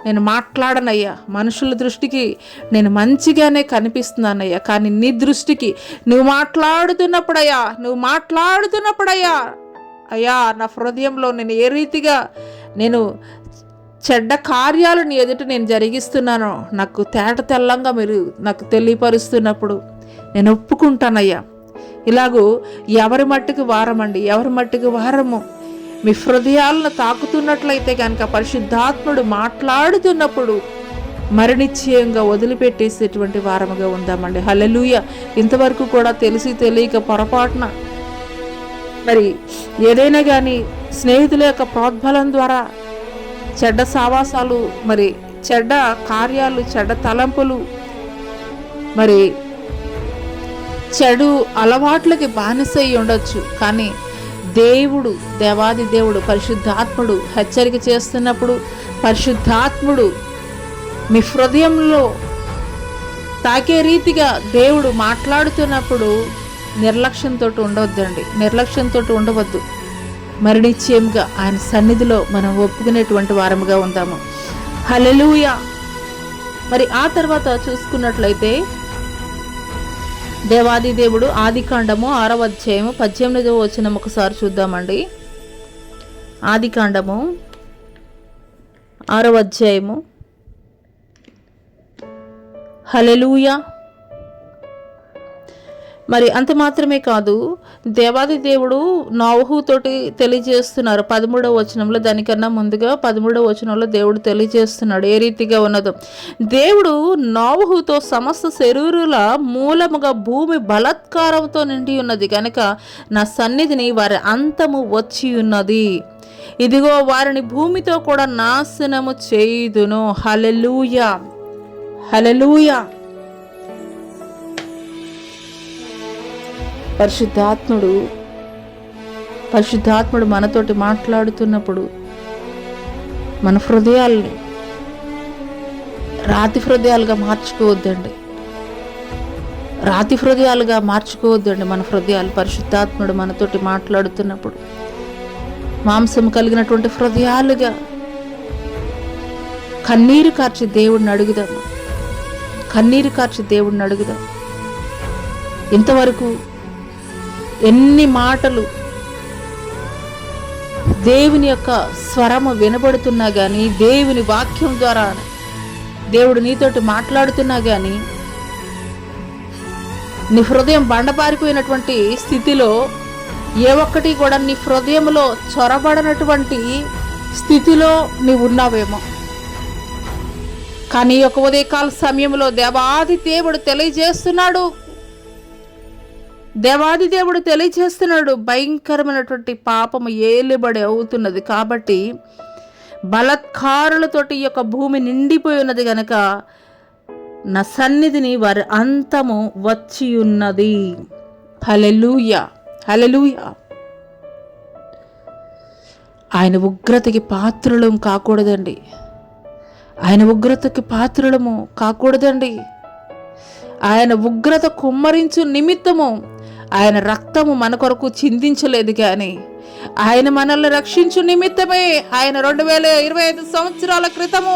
నేను మాట్లాడనయ్యా, మనుషుల దృష్టికి నేను మంచిగానే కనిపిస్తున్నానయ్యా, కానీ నీ దృష్టికి నువ్వు మాట్లాడుతున్నప్పుడయ్యా అయ్యా నా హృదయంలో నేను ఏ రీతిగా నేను చెడ్డ కార్యాలను ఎదుట నేను జరిగిస్తున్నానో నాకు తెల్లంగా మీరు నాకు తెలియపరుస్తున్నప్పుడు నేను ఒప్పుకుంటానయ్యా. ఇలాగూ ఎవరి మట్టుకు వారము మీ హృదయాలను తాకుతున్నట్లయితే కనుక పరిశుద్ధాత్ముడు మాట్లాడుతున్నప్పుడు మరణిశ్చయంగా వదిలిపెట్టేసేటువంటి వారముగా ఉందామండి. హల్లెలూయా. ఇంతవరకు కూడా తెలిసి తెలియక పొరపాటున మరి ఏదైనా కానీ స్నేహితుల యొక్క ప్రోద్బలం ద్వారా చెడ్డ సావాసాలు, మరి చెడ్డ కార్యాలు, చెడ్డ తలంపులు, మరి చెడు అలవాట్లకి బానిసై ఉండొచ్చు. కానీ దేవాది దేవుడు పరిశుద్ధాత్ముడు హెచ్చరిక చేస్తున్నప్పుడు, పరిశుద్ధాత్ముడు మీ హృదయంలో తాకే రీతిగా దేవుడు మాట్లాడుతున్నప్పుడు నిర్లక్ష్యంతో ఉండవద్దు. మరి నిశ్చయంగా ఆయన సన్నిధిలో మనం ఒప్పుకునేటువంటి వారముగా ఉందాము. హల్లెలూయా. మరి ఆ తర్వాత చూసుకున్నట్లయితే దేవాది దేవుడు ఆదికాండము 6వ అధ్యాయము 18వ వచనం ఒకసారి చూద్దామండి. ఆదికాండము 6వ అధ్యాయము. హల్లెలూయా. మరి అంత మాత్రమే కాదు, దేవాది దేవుడు నోవహుతోటి తెలియజేస్తున్నారు 13వ వచనంలో. దానికన్నా ముందుగా 13వ వచనంలో దేవుడు తెలియజేస్తున్నాడు ఏ రీతిగా ఉన్నదో. దేవుడు నోవహుతో సమస్త శరీరుల మూలముగా భూమి బలాత్కారంతో నిండి ఉన్నది కనుక నా సన్నిధిని వారి అంతము వచ్చి ఉన్నది. ఇదిగో వారిని భూమితో కూడా నాశనము చేయుదును. హల్లెలూయా, హల్లెలూయా. పరిశుద్ధాత్ముడు మనతోటి మాట్లాడుతున్నప్పుడు మన హృదయాల్ని రాతి హృదయాలుగా మార్చుకోవద్దండి. మన హృదయాలు పరిశుద్ధాత్ముడు మనతోటి మాట్లాడుతున్నప్పుడు మాంసం కలిగినటువంటి హృదయాలుగా కన్నీరు కార్చి దేవుడిని అడుగుదాం. ఇంతవరకు ఎన్ని మాటలు దేవుని యొక్క స్వరము వినబడుతున్నా కానీ, దేవుని వాక్యం ద్వారా దేవుడు నీతోటి మాట్లాడుతున్నా కానీ, నీ హృదయం బండపారిపోయినటువంటి స్థితిలో ఏ ఒక్కటి కూడా నీ హృదయంలో చొరబడనటువంటి స్థితిలో నీవు ఉన్నావేమో. కానీ ఒక ఉదయకాల సమయంలో దేవాది దేవుడు తెలియజేస్తున్నాడు భయంకరమైనటువంటి పాపము ఏలుబడి అవుతున్నది కాబట్టి బలాత్కారులతోటి ఈ యొక్క భూమి నిండిపోయి ఉన్నది గనక నా సన్నిధిని వారి అంతము వచ్చి ఉన్నది. హల్లెలూయా, హల్లెలూయా. ఆయన ఉగ్రతకి పాత్రులము కాకూడదండి. ఆయన ఉగ్రత కుమ్మరించు నిమిత్తము ఆయన రక్తము మన కొరకు చిందించలేదు, కానీ ఆయన మనల్ని రక్షించు నిమిత్తమే ఆయన 2025 సంవత్సరాల క్రితము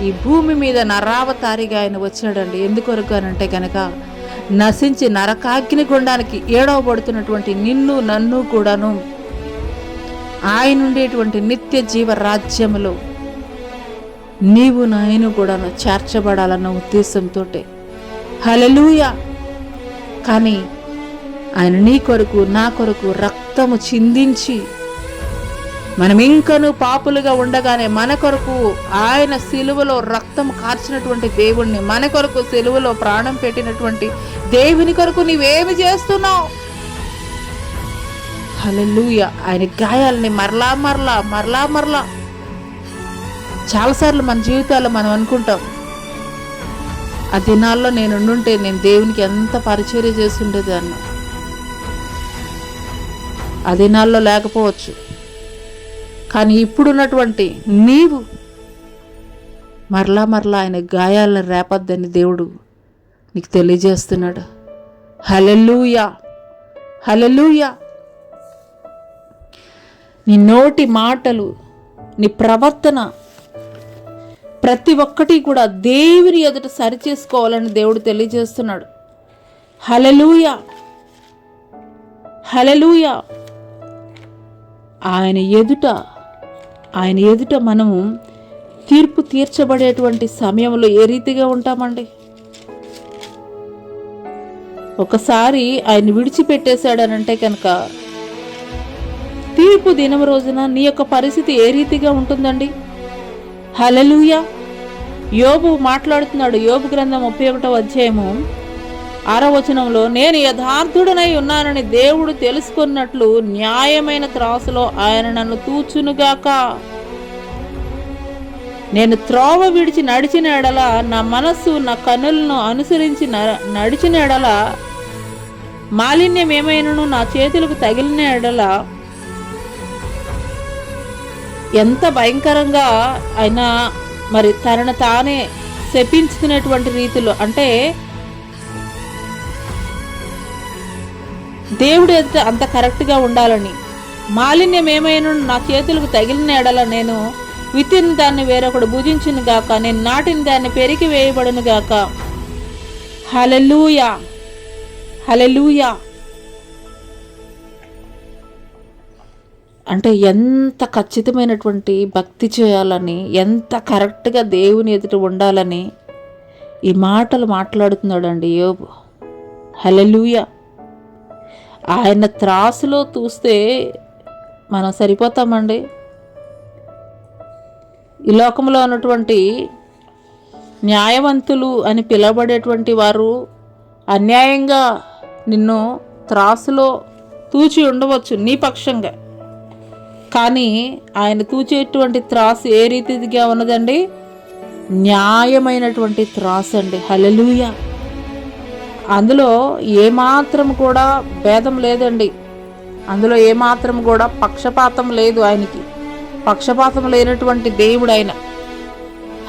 ఈ భూమి మీద నరావతారిగా ఆయన వచ్చాడండి. ఎందుకొరకు అనంటే కనుక నశించి నరకాగ్ని గుండానికి ఏడవబడుతున్నటువంటి నిన్ను నన్ను కూడాను ఆయన ఉండేటువంటి నిత్య జీవ రాజ్యములో నీవు నాయను కూడాను చేర్చబడాలన్న ఉద్దేశంతో. హల్లెలూయా. కానీ ఆయన నీ కొరకు నా కొరకు రక్తము చిందించి మనం ఇంకను పాపులుగా ఉండగానే మన కొరకు ఆయన సిలువలో రక్తం కార్చినటువంటి దేవుణ్ణి, మన కొరకు సిలువలో ప్రాణం పెట్టినటువంటి దేవుని కొరకు నీవేమి చేస్తున్నావు? హల్లెలూయా. ఆయన గాయాలని మరలా చాలాసార్లు మన జీవితాల్లో మనం అనుకుంటాం, ఆ దినాల్లో నేనుంటే నేను దేవునికి ఎంత పరిచర్య చేసి ఉండేది అన్న. ఆ దినాల్లో లేకపోవచ్చు, కానీ ఇప్పుడున్నటువంటి నీవు మరలా ఆయన గాయాలను రేపద్దని దేవుడు నీకు తెలియజేస్తున్నాడు. హల్లెలూయా, హల్లెలూయా. నీ నోటి మాటలు, నీ ప్రవర్తన ప్రతి ఒక్కటి కూడా దేవుని ఎదుట సరిచేసుకోవాలని దేవుడు తెలియజేస్తున్నాడు. హల్లెలూయా, హల్లెలూయా. ఆయన ఎదుట మనము తీర్పు తీర్చబడేటువంటి సమయంలో ఏ రీతిగా ఉంటామండి? ఒకసారి ఆయన విడిచిపెట్టేశాడనంటే కనుక తీర్పు దినం రోజున నీ యొక్క పరిస్థితి ఏ రీతిగా ఉంటుందండి? హల్లెలూయా. యోబు మాట్లాడుతున్నాడు. యోబు గ్రంథం 31వ అధ్యాయము 6వ వచనంలో, నేను యథార్థుడనై ఉన్నానని దేవుడు తెలుసుకున్నట్లు న్యాయమైన త్రాసులో ఆయన నన్ను తూచునుగాక. నేను త్రోవ విడిచి నడిచిన ఎడల, నా మనస్సు నా కన్నులను అనుసరించి నడిచిన ఎడల, మాలిన్యం ఏమైనను నా చేతులకు తగిలిన ఎడల, ఎంత భయంకరంగా ఆయన మరి తనను తానే శపించుకునేటువంటి రీతిలో, అంటే దేవుడు అంత కరెక్ట్గా ఉండాలని, మాలిన్యం ఏమైనా నా చేతులకు తగిలిన ఎడల నేను విత్తిన దాన్ని వేరొకడు భుజించును గాక, నేను నాటిన దాన్ని పెరికి వేయబడును గాక. హల్లెలూయా, హల్లెలూయా. అంటే ఎంత ఖచ్చితమైనటువంటి భక్తి చేయాలని, ఎంత కరెక్ట్గా దేవుని ఎదుట ఉండాలని ఈ మాటలు మాట్లాడుతున్నాడండి యోబు. హల్లెలూయా. ఆయన త్రాసులో చూస్తే మనం సరిపోతామండి? ఈ లోకంలో ఉన్నటువంటి న్యాయవంతులు అని పిలవబడేటువంటి వారు అన్యాయంగా నిన్ను త్రాసులో తూచి ఉండవచ్చు నీ పక్షంగా, కానీ ఆయన తూచేటువంటి త్రాసు ఏ రీతిగా ఉన్నదండి? న్యాయమైనటువంటి త్రాసు అండి. హల్లెలూయా. అందులో ఏమాత్రం కూడా భేదం లేదండి. అందులో ఏమాత్రం కూడా పక్షపాతం లేదు. ఆయనకి పక్షపాతం లేనటువంటి దేవుడు ఆయన.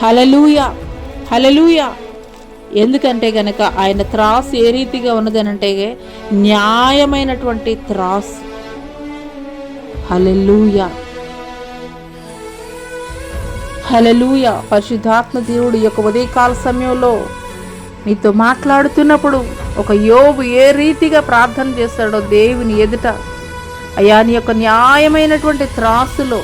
హల్లెలూయా, హల్లెలూయా. ఎందుకంటే గనక ఆయన త్రాసు ఏ రీతిగా ఉన్నదనంటే న్యాయమైనటువంటి త్రాసు. హల్లెలూయా, హల్లెలూయా. పరిశుద్ధాత్మ దేవుడు ఈ యొక్క ఉదయకాల సమయంలో నీతో మాట్లాడుతున్నప్పుడు ఒక యోబు ఏ రీతిగా ప్రార్థన చేస్తాడో దేవుని ఎదుట, అయ్యా నీ యొక్క న్యాయమైనటువంటి త్రాసులో,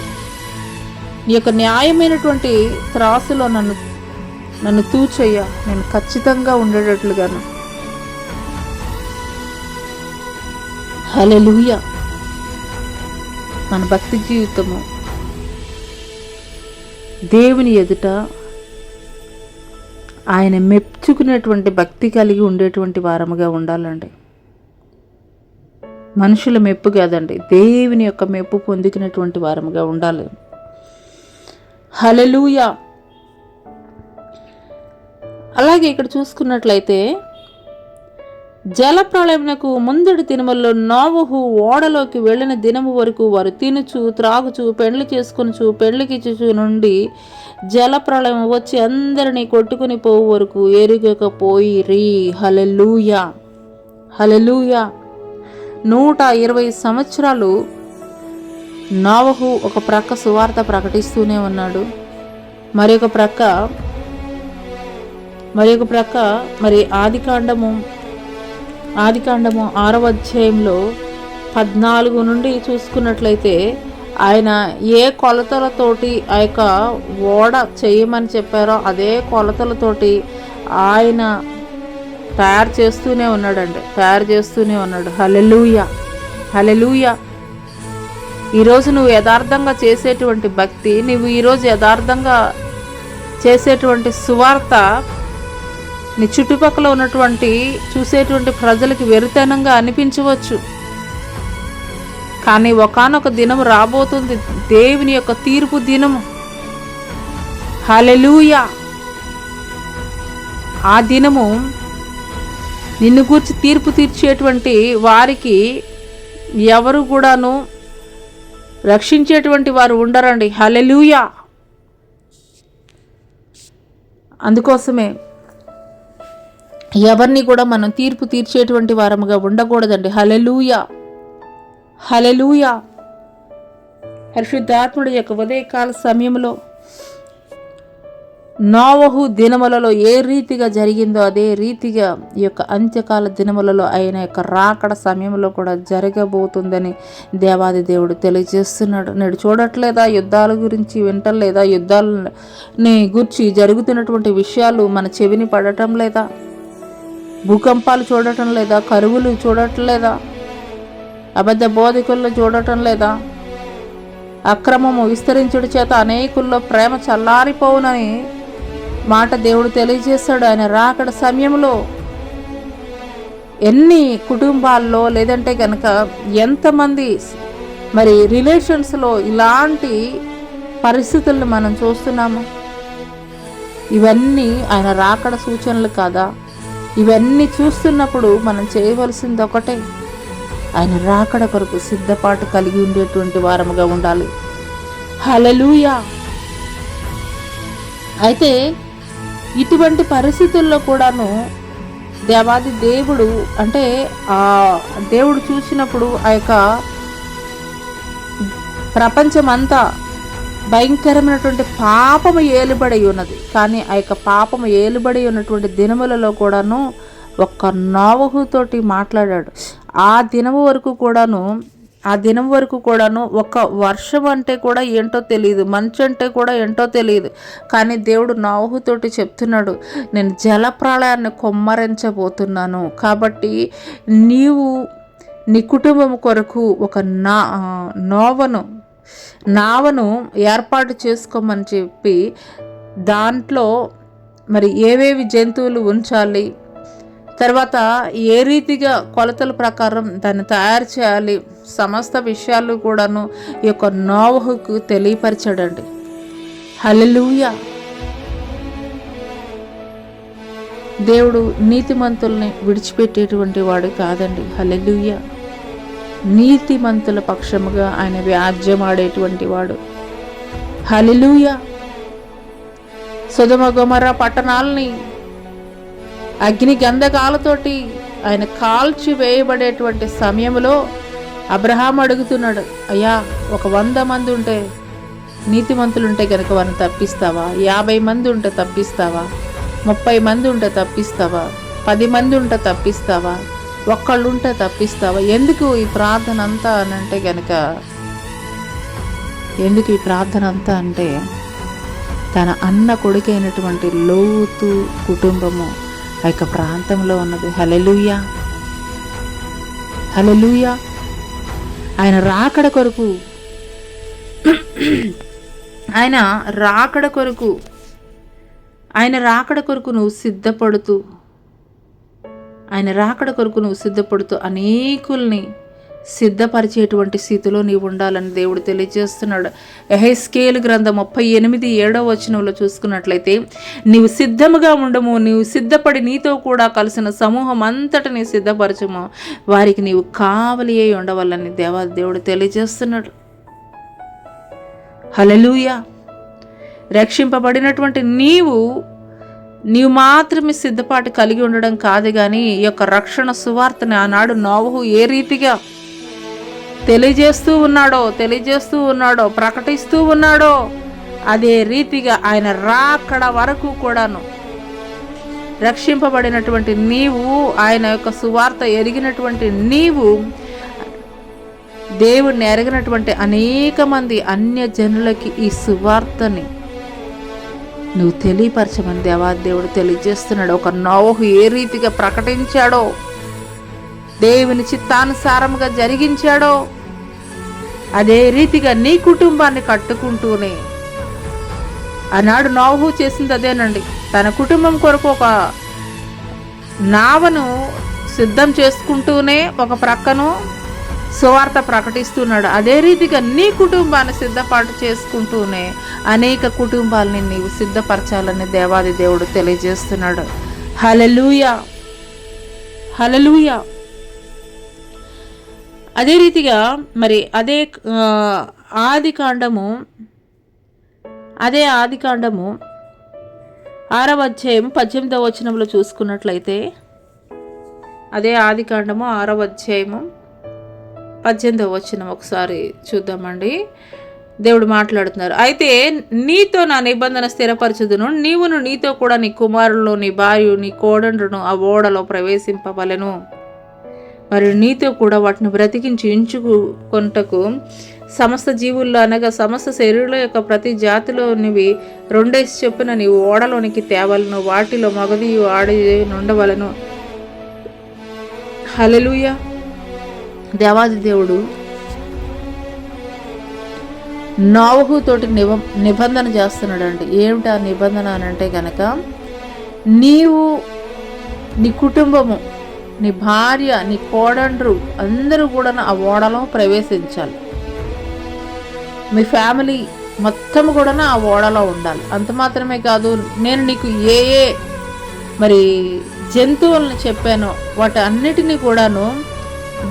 నీ యొక్క న్యాయమైనటువంటి త్రాసులో నన్ను తూచయ్యా, నేను ఖచ్చితంగా ఉండేటట్లుగాను. హల్లెలూయా. మన భక్తి జీవితము దేవుని ఎదుట ఆయన మెచ్చుకునేటువంటి భక్తి కలిగి ఉండేటువంటి వారముగా ఉండాలండి. మనుషుల మెప్పు కాదండి, దేవుని యొక్క మెప్పు పొందుకునేటువంటి వారముగా ఉండాలి. హల్లెలూయా. అలాగే ఇక్కడ చూసుకున్నట్లయితే జలప్రళయమునకు ముందటి దినముల్లో నోవహు ఓడలోకి వెళ్ళిన దినము వరకు వారు తినుచు త్రాగుచు పెండ్లి చేసుకొనుచు పెండ్లికిచ్చుచు నుండి జలప్రళయం వచ్చి అందరినీ కొట్టుకుని పోవు వరకు ఎరుగకపోయిరి. హల్లెలూయా, హల్లెలూయా. 120 సంవత్సరాలు నోవహు ఒక ప్రక్క సువార్త ప్రకటిస్తూనే ఉన్నాడు. మరొక ప్రక్క మరి ఆదికాండము 6వ అధ్యాయంలో 14 నుండి చూసుకున్నట్లయితే ఆయన ఏ కొలతలతోటి ఆ యొక్క ఓడ చేయమని చెప్పారో అదే కొలతలతోటి ఆయన తయారు చేస్తూనే ఉన్నాడు. హల్లెలూయా, హల్లెలూయా. ఈరోజు నువ్వు యథార్థంగా చేసేటువంటి భక్తి, నువ్వు ఈరోజు యథార్థంగా చేసేటువంటి సువార్త నీ చుట్టుపక్కల ఉన్నటువంటి చూసేటువంటి ప్రజలకి వెరితనంగా అనిపించవచ్చు, కానీ ఒకానొక దినం రాబోతుంది, దేవుని యొక్క తీర్పు దినము. హల్లెలూయా. ఆ దినము నిన్ను గూర్చి తీర్పు తీర్చేటువంటి వారికి ఎవరు కూడాను రక్షించేటువంటి వారు ఉండరండి. హల్లెలూయా. అందుకోసమే ఎవరిని కూడా మనం తీర్పు తీర్చేటువంటి వారముగా ఉండకూడదండి. హల్లెలూయా, హల్లెలూయా. పరిశుద్ధాత్ముడి యొక్క ఉదయకాల సమయంలో నోవహు దినములలో ఏ రీతిగా జరిగిందో అదే రీతిగా ఈ యొక్క అంత్యకాల దినములలో ఆయన యొక్క రాకడ సమయంలో కూడా జరగబోతుందని దేవాది దేవుడు తెలియజేస్తున్నాడు. నేడు చూడట్లేదా? యుద్ధాల గురించి వింటలేదా? యుద్ధాలని గురించి జరుగుతున్నటువంటి విషయాలు మన చెవిని పడటం లేదా? భూకంపాలు చూడటం లేదా? కరువులు చూడట్లేదా? అబద్ధ బోధకులను చూడటం లేదా? అక్రమము విస్తరించుడి చేత అనేకుల్లో ప్రేమ చల్లారిపోవునని మాట దేవుడు తెలియజేస్తాడు. ఆయన రాకడ సమయంలో ఎన్ని కుటుంబాల్లో లేదంటే కనుక ఎంతమంది మరి రిలేషన్స్లో ఇలాంటి పరిస్థితులను మనం చూస్తున్నాము. ఇవన్నీ ఆయన రాకడ సూచనలు కాదా? ఇవన్నీ చూస్తున్నప్పుడు మనం చేయవలసింది ఒకటే, ఆయన రాకడ కొరకు సిద్ధపాటు కలిగి ఉండేటువంటి వారముగా ఉండాలి. హల్లెలూయా. అయితే ఇటువంటి పరిస్థితుల్లో కూడాను దేవాది దేవుడు అంటే ఆ దేవుడు చూసినప్పుడు ఆ యొక్క ప్రపంచమంతా భయంకరమైనటువంటి పాపము ఏలుబడి ఉన్నది. కానీ ఆ యొక్క పాపము ఏలుబడి ఉన్నటువంటి దినములలో కూడాను ఒక్క నోవహుతోటి మాట్లాడాడు. ఆ దినం వరకు కూడాను ఒక వర్షం అంటే కూడా ఏంటో తెలియదు, మంచు అంటే కూడా ఏంటో తెలియదు. కానీ దేవుడు నోవహుతోటి చెప్తున్నాడు, నేను జలప్రళయాన్ని కొమ్మరించబోతున్నాను. కాబట్టి నీవు నీ కుటుంబం కొరకు ఒక నావను ఏర్పాటు చేసుకోమని చెప్పి దాంట్లో మరి ఏవేవి జంతువులు ఉంచాలి, తర్వాత ఏ రీతిగా కొలతల ప్రకారం దాన్ని తయారు చేయాలి, సమస్త విషయాలు కూడాను ఈ యొక్క నోవహుకు తెలియపరిచాడండి. హల్లెలూయా. దేవుడు నీతిమంతుల్ని విడిచిపెట్టేటువంటి వాడు కాదండి. హల్లెలూయా. నీతిమంతుల పక్షముగా ఆయన వ్యాజ్యమాడేటువంటి వాడు. హల్లెలూయా. సొదొమ గొమొర్రా పట్టణాలని అగ్ని గంధకాలతోటి ఆయన కాల్చి వేయబడేటువంటి సమయంలో అబ్రహాం అడుగుతున్నాడు, అయ్యా 100 మంది ఉంటే నీతిమంతులు ఉంటే కనుక వారిని తప్పిస్తావా? 50 మంది ఉంటే తప్పిస్తావా? 30 మంది ఉంటే తప్పిస్తావా? 10 మంది ఉంటే తప్పిస్తావా? ఒక్కళ్ళు ఉంటే తప్పిస్తావా? ఎందుకు ఈ ప్రార్థన అంతా అంటే కనుక తన అన్న కొడుకైనటువంటి లోతు కుటుంబము ఆ యొక్క ప్రాంతంలో ఉన్నది. హల్లెలూయా. హల్లెలూయా. ఆయన రాకడ కొరకు నువ్వు సిద్ధపడుతూ అనేకుల్ని సిద్ధపరిచేటువంటి స్థితిలో నీవు ఉండాలని దేవుడు తెలియజేస్తున్నాడు. యెహెజ్కేలు గ్రంథం 38:7 చూసుకున్నట్లయితే, నీవు సిద్ధముగా ఉండము, నీవు సిద్ధపడి నీతో కూడా కలిసిన సమూహం అంతటిని సిద్ధపరచము, వారికి నీవు కావలి అయి ఉండవాలని దేవుడు తెలియజేస్తున్నాడు. హల్లెలూయా. రక్షింపబడినటువంటి నీవు మాత్రమే సిద్ధపాటు కలిగి ఉండడం కాదు, కానీ ఈ యొక్క రక్షణ సువార్తని ఆనాడు నోవహు ఏ రీతిగా తెలియజేస్తూ ఉన్నాడో ప్రకటిస్తూ ఉన్నాడో అదే రీతిగా ఆయన రాకడ వరకు కూడాను రక్షింపబడినటువంటి నీవు, ఆయన యొక్క సువార్త ఎరిగినటువంటి నీవు, దేవుడిని ఎరగినటువంటి అనేక మంది అన్య జనులకి ఈ సువార్తని నువ్వు తెలియపరచమని దేవుడు తెలియజేస్తున్నాడు. ఒక నోవహు ఏ రీతిగా ప్రకటించాడో, దేవుని చిత్తానుసారముగా జరిగించాడో అదే రీతిగా నీ కుటుంబాన్ని కట్టుకుంటూనే, ఆనాడు నోవహు చేసింది అదేనండి. తన కుటుంబం కొరకు ఒక నావను సిద్ధం చేసుకుంటూనే ఒక ప్రక్కను సువార్త ప్రకటిస్తున్నాడు. అదే రీతిగా నీ కుటుంబాన్ని సిద్ధపాటు చేసుకుంటూనే అనేక కుటుంబాలని నీవు సిద్ధపరచాలని దేవాది దేవుడు తెలియజేస్తున్నాడు. హల్లెలూయా. హల్లెలూయా. అదే రీతిగా మరి అదే ఆది కాండము 6:18 చూసుకున్నట్లయితే, అదే ఆది కాండము 6:18 ఒకసారి చూద్దామండి. దేవుడు మాట్లాడుతున్నారు. అయితే నీతో నా నిబంధన స్థిరపరచుదును, నీవును నీతో కూడా నీ కుమారులు, నీ భార్య, నీ కోడండ్రును ఆ ఓడలో ప్రవేశింపవలెను. మరి నీతో కూడా వాటిని బ్రతికించి ఎంచుకొనుటకు సమస్త జీవుల్లో అనగా సమస్త శరీరుల యొక్క ప్రతి జాతిలోనివి 2 చొప్పున నీవు ఓడలోనికి తేవలను, వాటిలో మగదియు ఆడి నుండవలను. హల్లెలూయా. దేవాది దేవుడు నోవహు తోటి నిబంధన చేస్తున్నాడు అండి. ఏమిటి ఆ నిబంధన అని అంటే కనుక, నీవు, నీ కుటుంబము, నీ భార్య, నీ కోడండ్రు అందరూ కూడా ఆ ఓడలో ప్రవేశించాలి. మీ ఫ్యామిలీ మొత్తం కూడా ఆ ఓడలో ఉండాలి. అంత మాత్రమే కాదు, నేను నీకు ఏ ఏ మరి జంతువులను చెప్పానో వాటి అన్నిటినీ కూడాను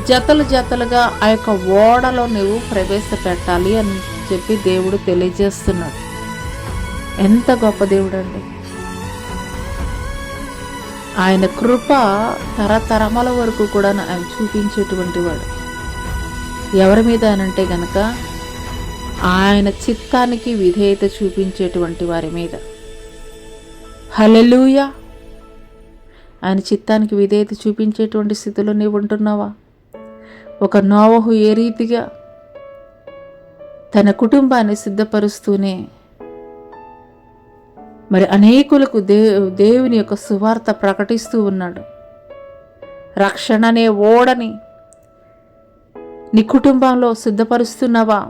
జతలు జతలుగా ఆ యొక్క ఓడలో నువ్వు ప్రవేశపెట్టాలి అని చెప్పి దేవుడు తెలియజేస్తున్నాడు. ఎంత గొప్ప దేవుడు అండి. ఆయన కృప తరతరముల వరకు కూడా ఆయన చూపించేటువంటి వాడు. ఎవరి మీద అనంటే గనక ఆయన చిత్తానికి విధేయత చూపించేటువంటి వారి మీద. హల్లెలూయా. ఆయన చిత్తానికి విధేయత చూపించేటువంటి స్థితిలో నీవు ఉంటున్నావా? ఒక నోవహు ఏ రీతిగా తన కుటుంబాన్ని సిద్ధపరుస్తూనే మరి అనేకులకు దేవుని యొక్క సువార్త ప్రకటిస్తూ ఉన్నాడు. రక్షణ అనే ఓడని నీ కుటుంబంలో సిద్ధపరుస్తున్నావా?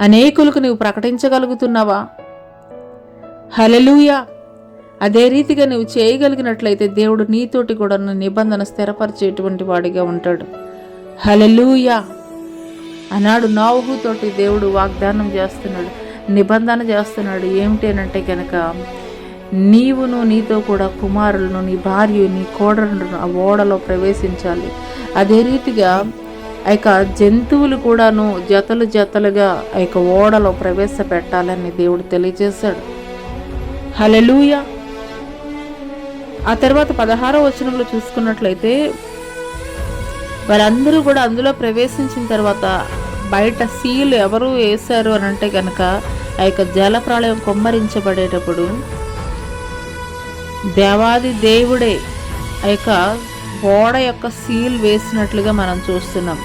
అనేకులకు నీవు ప్రకటించగలుగుతున్నావా? హల్లెలూయా. అదే రీతిగా నువ్వు చేయగలిగినట్లయితే దేవుడు నీతోటి కూడా నిబంధన స్థిరపరిచేటువంటి వాడిగా ఉంటాడు. హల్లెలూయా. ఆనాడు నోవహు తోటి దేవుడు వాగ్దానం చేస్తున్నాడు, నిబంధన చేస్తున్నాడు. ఏమిటి అనంటే కనుక, నీవును నీతో కూడా కుమారులను, నీ భార్య, నీ కోడలను ఆ ఓడలో ప్రవేశించాలి. అదే రీతిగా ఆ యొక్క జంతువులు కూడాను జతలు జతలుగా ఆ యొక్క ఓడలో ప్రవేశపెట్టాలని దేవుడు తెలియజేశాడు. హల్లెలూయా. ఆ తర్వాత 16వ వచనంలో చూసుకున్నట్లయితే, వారందరూ కూడా అందులో ప్రవేశించిన తర్వాత బయట సీలు ఎవరు వేశారు అని అంటే కనుక, ఆ యొక్క జల ప్రళయం కుమ్మరించబడేటప్పుడు దేవాది దేవుడే ఆ యొక్క ఓడ యొక్క సీల్ వేసినట్లుగా మనం చూస్తున్నాం.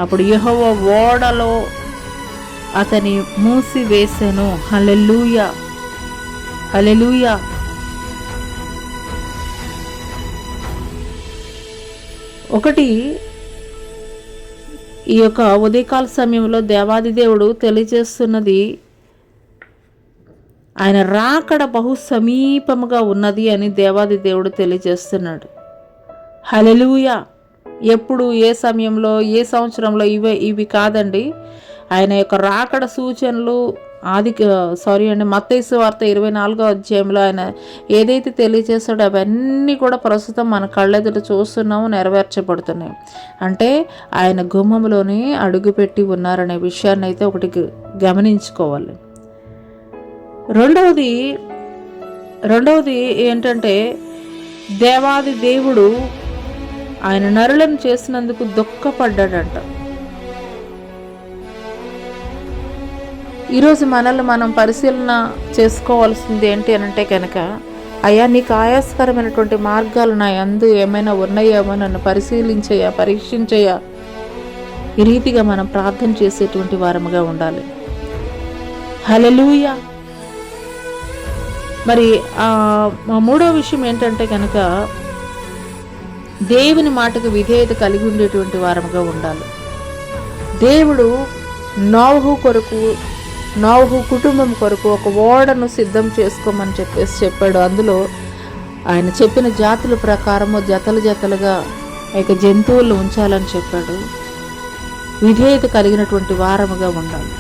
అప్పుడు యెహోవా ఓడలో అతని మూసి వేసెను. హల్లెలూయా. హల్లెలూయా. ఒకటి, ఈ యొక్క ఉదయకాల సమయంలో దేవాది దేవుడు తెలియజేస్తున్నది, ఆయన రాకడ బహు సమీపముగా ఉన్నది అని దేవాది దేవుడు తెలియజేస్తున్నాడు. హల్లెలూయా. ఎప్పుడు, ఏ సమయంలో, ఏ సంవత్సరంలో ఇవి కాదండి. ఆయన యొక్క రాకడ సూచనలు మత్తయి సువార్త 24వ అధ్యాయంలో ఆయన ఏదైతే తెలియజేస్తాడో అవన్నీ కూడా ప్రస్తుతం మన కళ్ళెదుట చూస్తున్నాము, నెరవేర్చబడుతున్నాయి. అంటే ఆయన గుమ్మంలోనే అడుగుపెట్టి ఉన్నారనే విషయాన్ని అయితే ఒకటి గమనించుకోవాలి. రెండవది ఏంటంటే, దేవాది దేవుడు ఆయన నరులను చేసినందుకు దుఃఖపడ్డాడంట. ఈరోజు మనల్ని మనం పరిశీలన చేసుకోవాల్సింది ఏంటి అనంటే కనుక, అయ్యా నీకు ఆయాస్కరమైనటువంటి మార్గాలు నా యందు ఏమైనా ఉన్నాయేమో నన్ను పరీక్షించయ్యా. ఈ రీతిగా మనం ప్రార్థన చేసేటువంటి వారముగా ఉండాలి. హల్లెలూయా. మరి మూడో విషయం ఏంటంటే కనుక, దేవుని మాటకు విధేయత కలిగి ఉండేటువంటి వారముగా ఉండాలి. దేవుడు నోవహు కుటుంబం కొరకు ఒక ఓడను సిద్ధం చేసుకోమని చెప్పాడు. అందులో ఆయన చెప్పిన జాతుల ప్రకారము జతలు జతలుగా ఇక జంతువులను ఉంచాలని చెప్పాడు. విధేయత కలిగినటువంటి వారముగా ఉండాలి.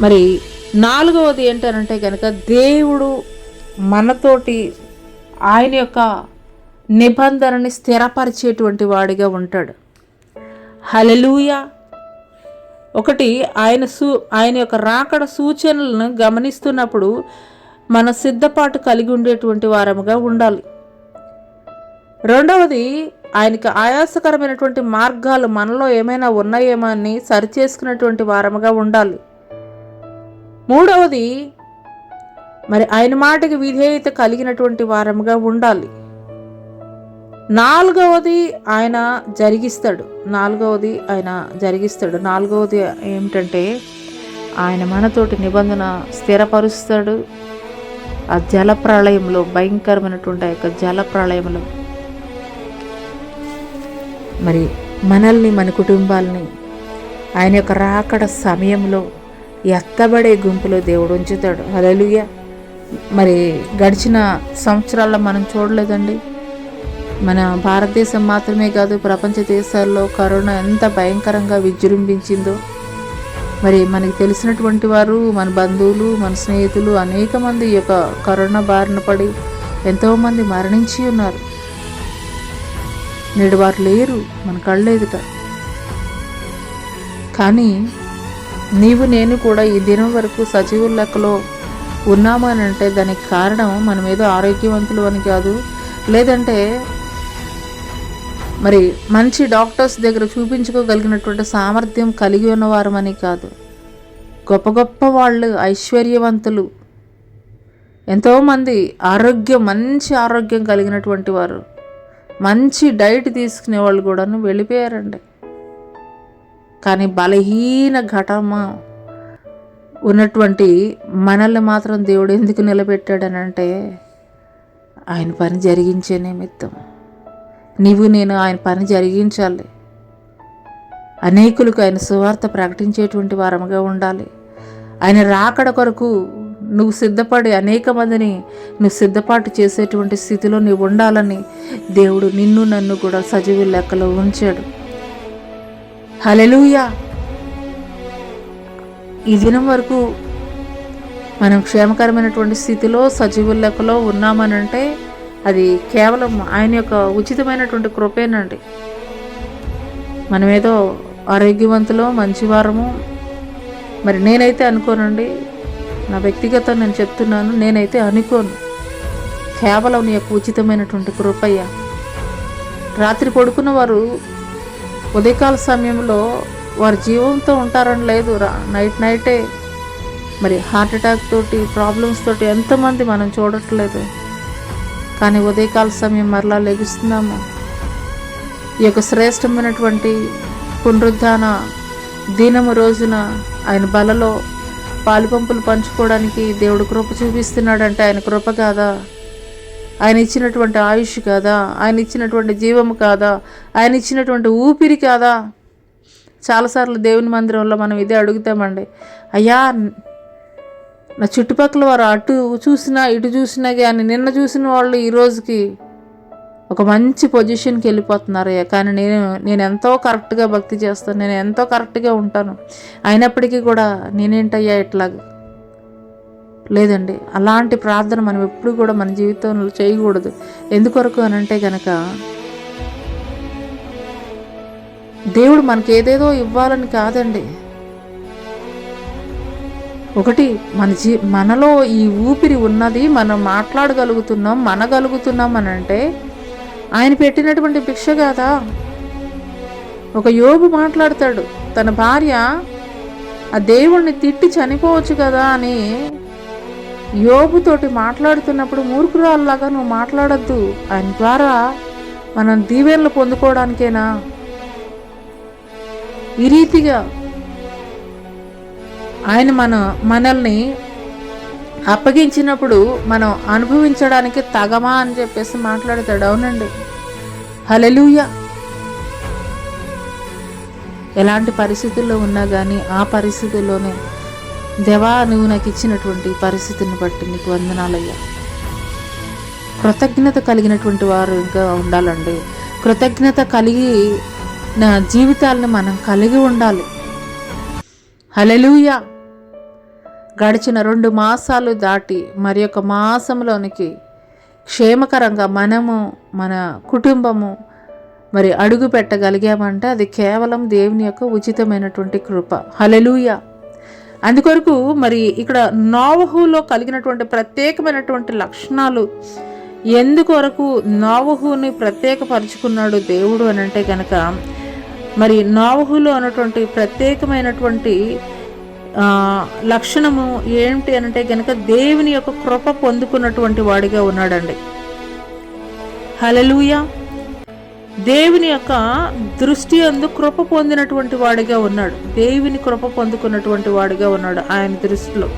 మరి 4వది ఏంటనంటే కనుక, దేవుడు మనతోటి ఆయన యొక్క నిబంధనని స్థిరపరిచేటువంటి వాడిగా ఉంటాడు. హల్లెలూయా. ఒకటి, ఆయన యొక్క రాకడ సూచనలను గమనిస్తున్నప్పుడు మన సిద్ధపాటు కలిగి ఉండేటువంటి వారముగా ఉండాలి. రెండవది, ఆయనకి ఆయాసకరమైనటువంటి మార్గాలు మనలో ఏమైనా ఉన్నాయేమో అని సరిచేసుకున్నటువంటి వారముగా ఉండాలి. మూడవది, మరి ఆయన మాటకి విధేయత కలిగినటువంటి వారముగా ఉండాలి. నాలుగవది ఆయన జరిగిస్తాడు. నాలుగవది ఏమిటంటే ఆయన మనతోటి నిబంధన స్థిరపరుస్తాడు. ఆ జల ప్రళయంలో, భయంకరమైనటువంటి ఆ యొక్క జల ప్రళయంలో మరి మనల్ని, మన కుటుంబాలని ఆయన యొక్క రాకడ సమయంలో ఎత్తబడే గుంపులో దేవుడు ఉంచుతాడు. హల్లెలూయా. మరి గడిచిన సంవత్సరాల్లో మనం చూడలేదండి, మన భారతదేశం మాత్రమే కాదు, ప్రపంచ దేశాల్లో కరోనా ఎంత భయంకరంగా విజృంభించిందో. మరి మనకి తెలిసినటువంటి వారు, మన బంధువులు, మన స్నేహితులు అనేక మంది ఈ యొక్క కరోనా బారిన పడి ఎంతోమంది మరణించి ఉన్నారు. నేడు వారు లేరు మన కళ్ళెదుట. కానీ నీవు నేను కూడా ఈ దినం వరకు సజీవుల లెక్కలో ఉన్నాము అని అంటే దానికి కారణం మనం ఏదో ఆరోగ్యవంతులు అని కాదు, లేదంటే మరి మంచి డాక్టర్స్ దగ్గర చూపించుకోగలిగినటువంటి సామర్థ్యం కలిగి ఉన్నవారమని కాదు. గొప్ప గొప్ప వాళ్ళు, ఐశ్వర్యవంతులు, ఎంతోమంది మంచి ఆరోగ్యం కలిగినటువంటి వారు, మంచి డైట్ తీసుకునే వాళ్ళు కూడాను వెళ్ళిపోయారండి. కానీ బలహీన ఘటన ఉన్నటువంటి మనల్ని మాత్రం దేవుడు ఎందుకు నిలబెట్టాడనంటే ఆయన పని జరిగించే నిమిత్తం. నీవు నేను ఆయన పని జరిగించాలి. అనేకులకు ఆయన సువార్త ప్రకటించేటువంటి వారముగా ఉండాలి. ఆయన రాకడ కొరకు నువ్వు సిద్ధపడి అనేక మందిని నువ్వు సిద్ధపాటు చేసేటువంటి స్థితిలో నువ్వు ఉండాలని దేవుడు నిన్ను నన్ను కూడా సజీవుల లెక్కలో ఉంచాడు. హల్లెలూయా. ఈ దినం వరకు మనం క్షేమకరమైనటువంటి స్థితిలో సజీవుల లెక్కలో ఉన్నామనంటే అది కేవలం ఆయన యొక్క ఉచితమైనటువంటి కృపేనండి. మనమేదో ఆరోగ్యవంతులో మంచివారము మరి నేనైతే అనుకోనండి, నా వ్యక్తిగతం నేను చెప్తున్నాను, నేనైతే అనుకోను. కేవలం నీ యొక్క ఉచితమైనటువంటి కృపయ్య. రాత్రి పడుకున్న వారు ఉదయకాల సమయంలో వారి జీవంతో ఉంటారని లేదు, నైటే మరి హార్ట్ అటాక్ తోటి, ప్రాబ్లమ్స్ తోటి ఎంతమంది మనం చూడట్లేదు. కానీ ఉదయకాల సమయం మరలా లెగుస్తున్నాము. ఈ యొక్క శ్రేష్టమైనటువంటి పునరుద్ధాన దినము రోజున ఆయన బలలో పాలుపంపులు పంచుకోవడానికి దేవుడు కృప చూపిస్తున్నాడంటే ఆయన కృప కాదా? ఆయన ఇచ్చినటువంటి ఆయుష్ కాదా? ఆయన ఇచ్చినటువంటి జీవము కాదా? ఆయన ఇచ్చినటువంటి ఊపిరి కాదా? చాలాసార్లు దేవుని మందిరంలో మనం ఇదే అడుగుతామండి, అయ్యా నా చుట్టుపక్కల వారు అటు చూసినా ఇటు చూసినా కానీ నిన్న చూసిన వాళ్ళు ఈ రోజుకి ఒక మంచి పొజిషన్కి వెళ్ళిపోతున్నారయ్యా. కానీ నేను ఎంతో కరెక్ట్గా భక్తి చేస్తాను, నేను ఎంతో కరెక్ట్గా ఉంటాను, అయినప్పటికీ కూడా నేనేంటయ్యా ఇట్లాగా లేదండి. అలాంటి ప్రార్థన మనం ఎప్పుడు కూడా మన జీవితంలో చేయకూడదు. ఎందుకొరకు అని అంటే కనుక దేవుడు మనకి ఏదేదో ఇవ్వాలని కాదండి. ఒకటి మనలో ఈ ఊపిరి ఉన్నది, మనం మాట్లాడగలుగుతున్నాం, మనగలుగుతున్నాం అని అంటే ఆయన పెట్టినటువంటి భిక్ష కాదా? ఒక యోబు మాట్లాడతాడు, తన భార్య ఆ దేవుణ్ణి తిట్టి చనిపోవచ్చు కదా అని యోబుతోటి మాట్లాడుతున్నప్పుడు, మూర్ఖురాల్లాగా నువ్వు మాట్లాడద్దు, ఆయన ద్వారా మనం దీవెనలు పొందుకోవడానికేనా? ఈ రీతిగా ఆయన మనల్ని అప్పగించినప్పుడు మనం అనుభవించడానికి తగమా అని చెప్పేసి మాట్లాడతాడు. అవునండి, హల్లెలూయా. ఎలాంటి పరిస్థితుల్లో ఉన్నా కానీ ఆ పరిస్థితుల్లోనే దేవా నువ్వు నాకు ఇచ్చినటువంటి పరిస్థితిని బట్టి నీకు వందనాలయ్యా. కృతజ్ఞత కలిగినటువంటి వారు ఇంకా ఉండాలండి. కృతజ్ఞత కలిగి నా జీవితాలను మనం కలిగి ఉండాలి. హల్లెలూయా. గడిచిన 2 మాసాలు దాటి మరి ఒక మాసంలోనికి క్షేమకరంగా మనము మన కుటుంబము మరి అడుగు పెట్టగలిగామంటే అది కేవలం దేవుని యొక్క ఉచితమైనటువంటి కృప. హల్లెలూయా. అందుకొరకు మరి ఇక్కడ నోవహులో కలిగినటువంటి ప్రత్యేకమైనటువంటి లక్షణాలు ఎందుకొరకు నోవహుని ప్రత్యేకపరుచుకున్నాడు దేవుడు అని అంటే కనుక, మరి నోవహులో అన్నటువంటి ప్రత్యేకమైనటువంటి లక్షణము ఏంటి అనంటే కనుక దేవుని యొక్క కృప పొందుకున్నటువంటి వాడిగా ఉన్నాడండి. హల్లెలూయా. దేవుని యొక్క దృష్టి అందు కృప పొందినటువంటి వాడిగా ఉన్నాడు. దేవుని కృప పొందుకున్నటువంటి వాడిగా ఉన్నాడు ఆయన దృష్టిలో.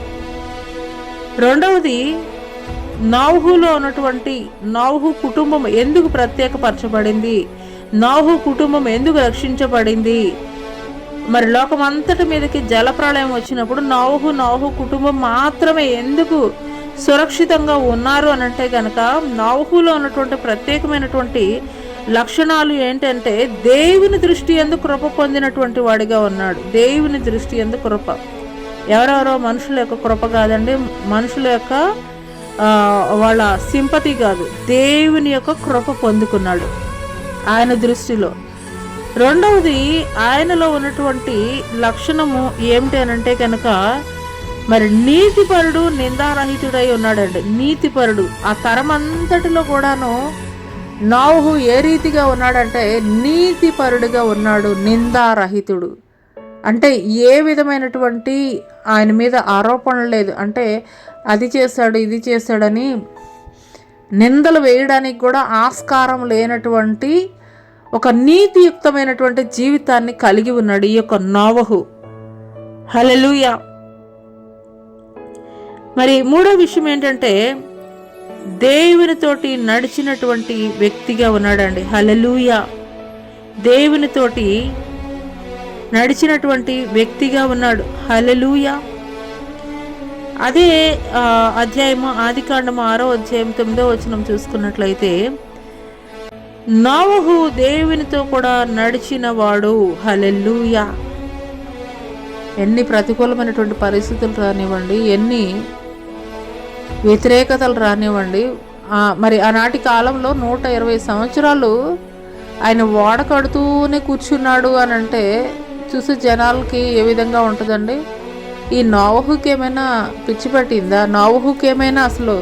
రెండవది, నోవహులో ఉన్నటువంటి నోవహు కుటుంబం ఎందుకు ప్రత్యేకపరచబడింది, నోవహు కుటుంబం ఎందుకు రక్షించబడింది, మరి లోకమంతటి మీదకి జలప్రళయం వచ్చినప్పుడు నోవహు కుటుంబం మాత్రమే ఎందుకు సురక్షితంగా ఉన్నారు అని అంటే కనుక, నోవహులో ఉన్నటువంటి ప్రత్యేకమైనటువంటి లక్షణాలు ఏంటంటే దేవుని దృష్టి యందు కృప పొందినటువంటి వాడిగా ఉన్నాడు. దేవుని దృష్టి యందు కృప, ఎవరెవరో మనుషుల యొక్క కృప కాదండి, మనుషుల యొక్క వాళ్ళ సింపతి కాదు, దేవుని యొక్క కృప పొందుకున్నాడు ఆయన దృష్టిలో. రెండవది, ఆయనలో ఉన్నటువంటి లక్షణము ఏమిటి అనంటే కనుక, మరి నీతిపరుడు నిందారహితుడై ఉన్నాడండి. నీతిపరుడు, ఆ తరం అంతటిలో కూడాను నోవహు ఏ రీతిగా ఉన్నాడంటే నీతిపరుడుగా ఉన్నాడు, నిందారహితుడు. అంటే ఏ విధమైనటువంటి ఆయన మీద ఆరోపణ లేదు. అంటే అది చేశాడు ఇది చేశాడని నిందలు వేయడానికి కూడా ఆస్కారం లేనటువంటి ఒక నీతియుక్తమైనటువంటి జీవితాన్ని కలిగి ఉన్నాడు ఈ యొక్క నోవహు. హల్లెలూయా. మరి మూడో విషయం ఏంటంటే దేవునితోటి నడిచినటువంటి వ్యక్తిగా ఉన్నాడండి. హల్లెలూయా. దేవునితోటి నడిచినటువంటి వ్యక్తిగా ఉన్నాడు. హల్లెలూయా. అదే అధ్యాయము ఆదికాండము 6వ అధ్యాయం 9వ వచనం చూసుకున్నట్లయితే, నోవహు దేవునితో కూడా నడిచిన వాడు. హల్లెలూయా. ఎన్ని ప్రతికూలమైనటువంటి పరిస్థితులు రానివ్వండి, ఎన్ని వ్యతిరేకతలు రానివ్వండి, మరి ఆనాటి కాలంలో 120 సంవత్సరాలు ఆయన ఓడ కడుతూనే కూర్చున్నాడు అని అంటే చూసే జనాలకి ఏ విధంగా ఉంటుందండి? ఈ నోవహుకి ఏమైనా పిచ్చి పట్టిందా? నోవహుకి ఏమైనా అసలు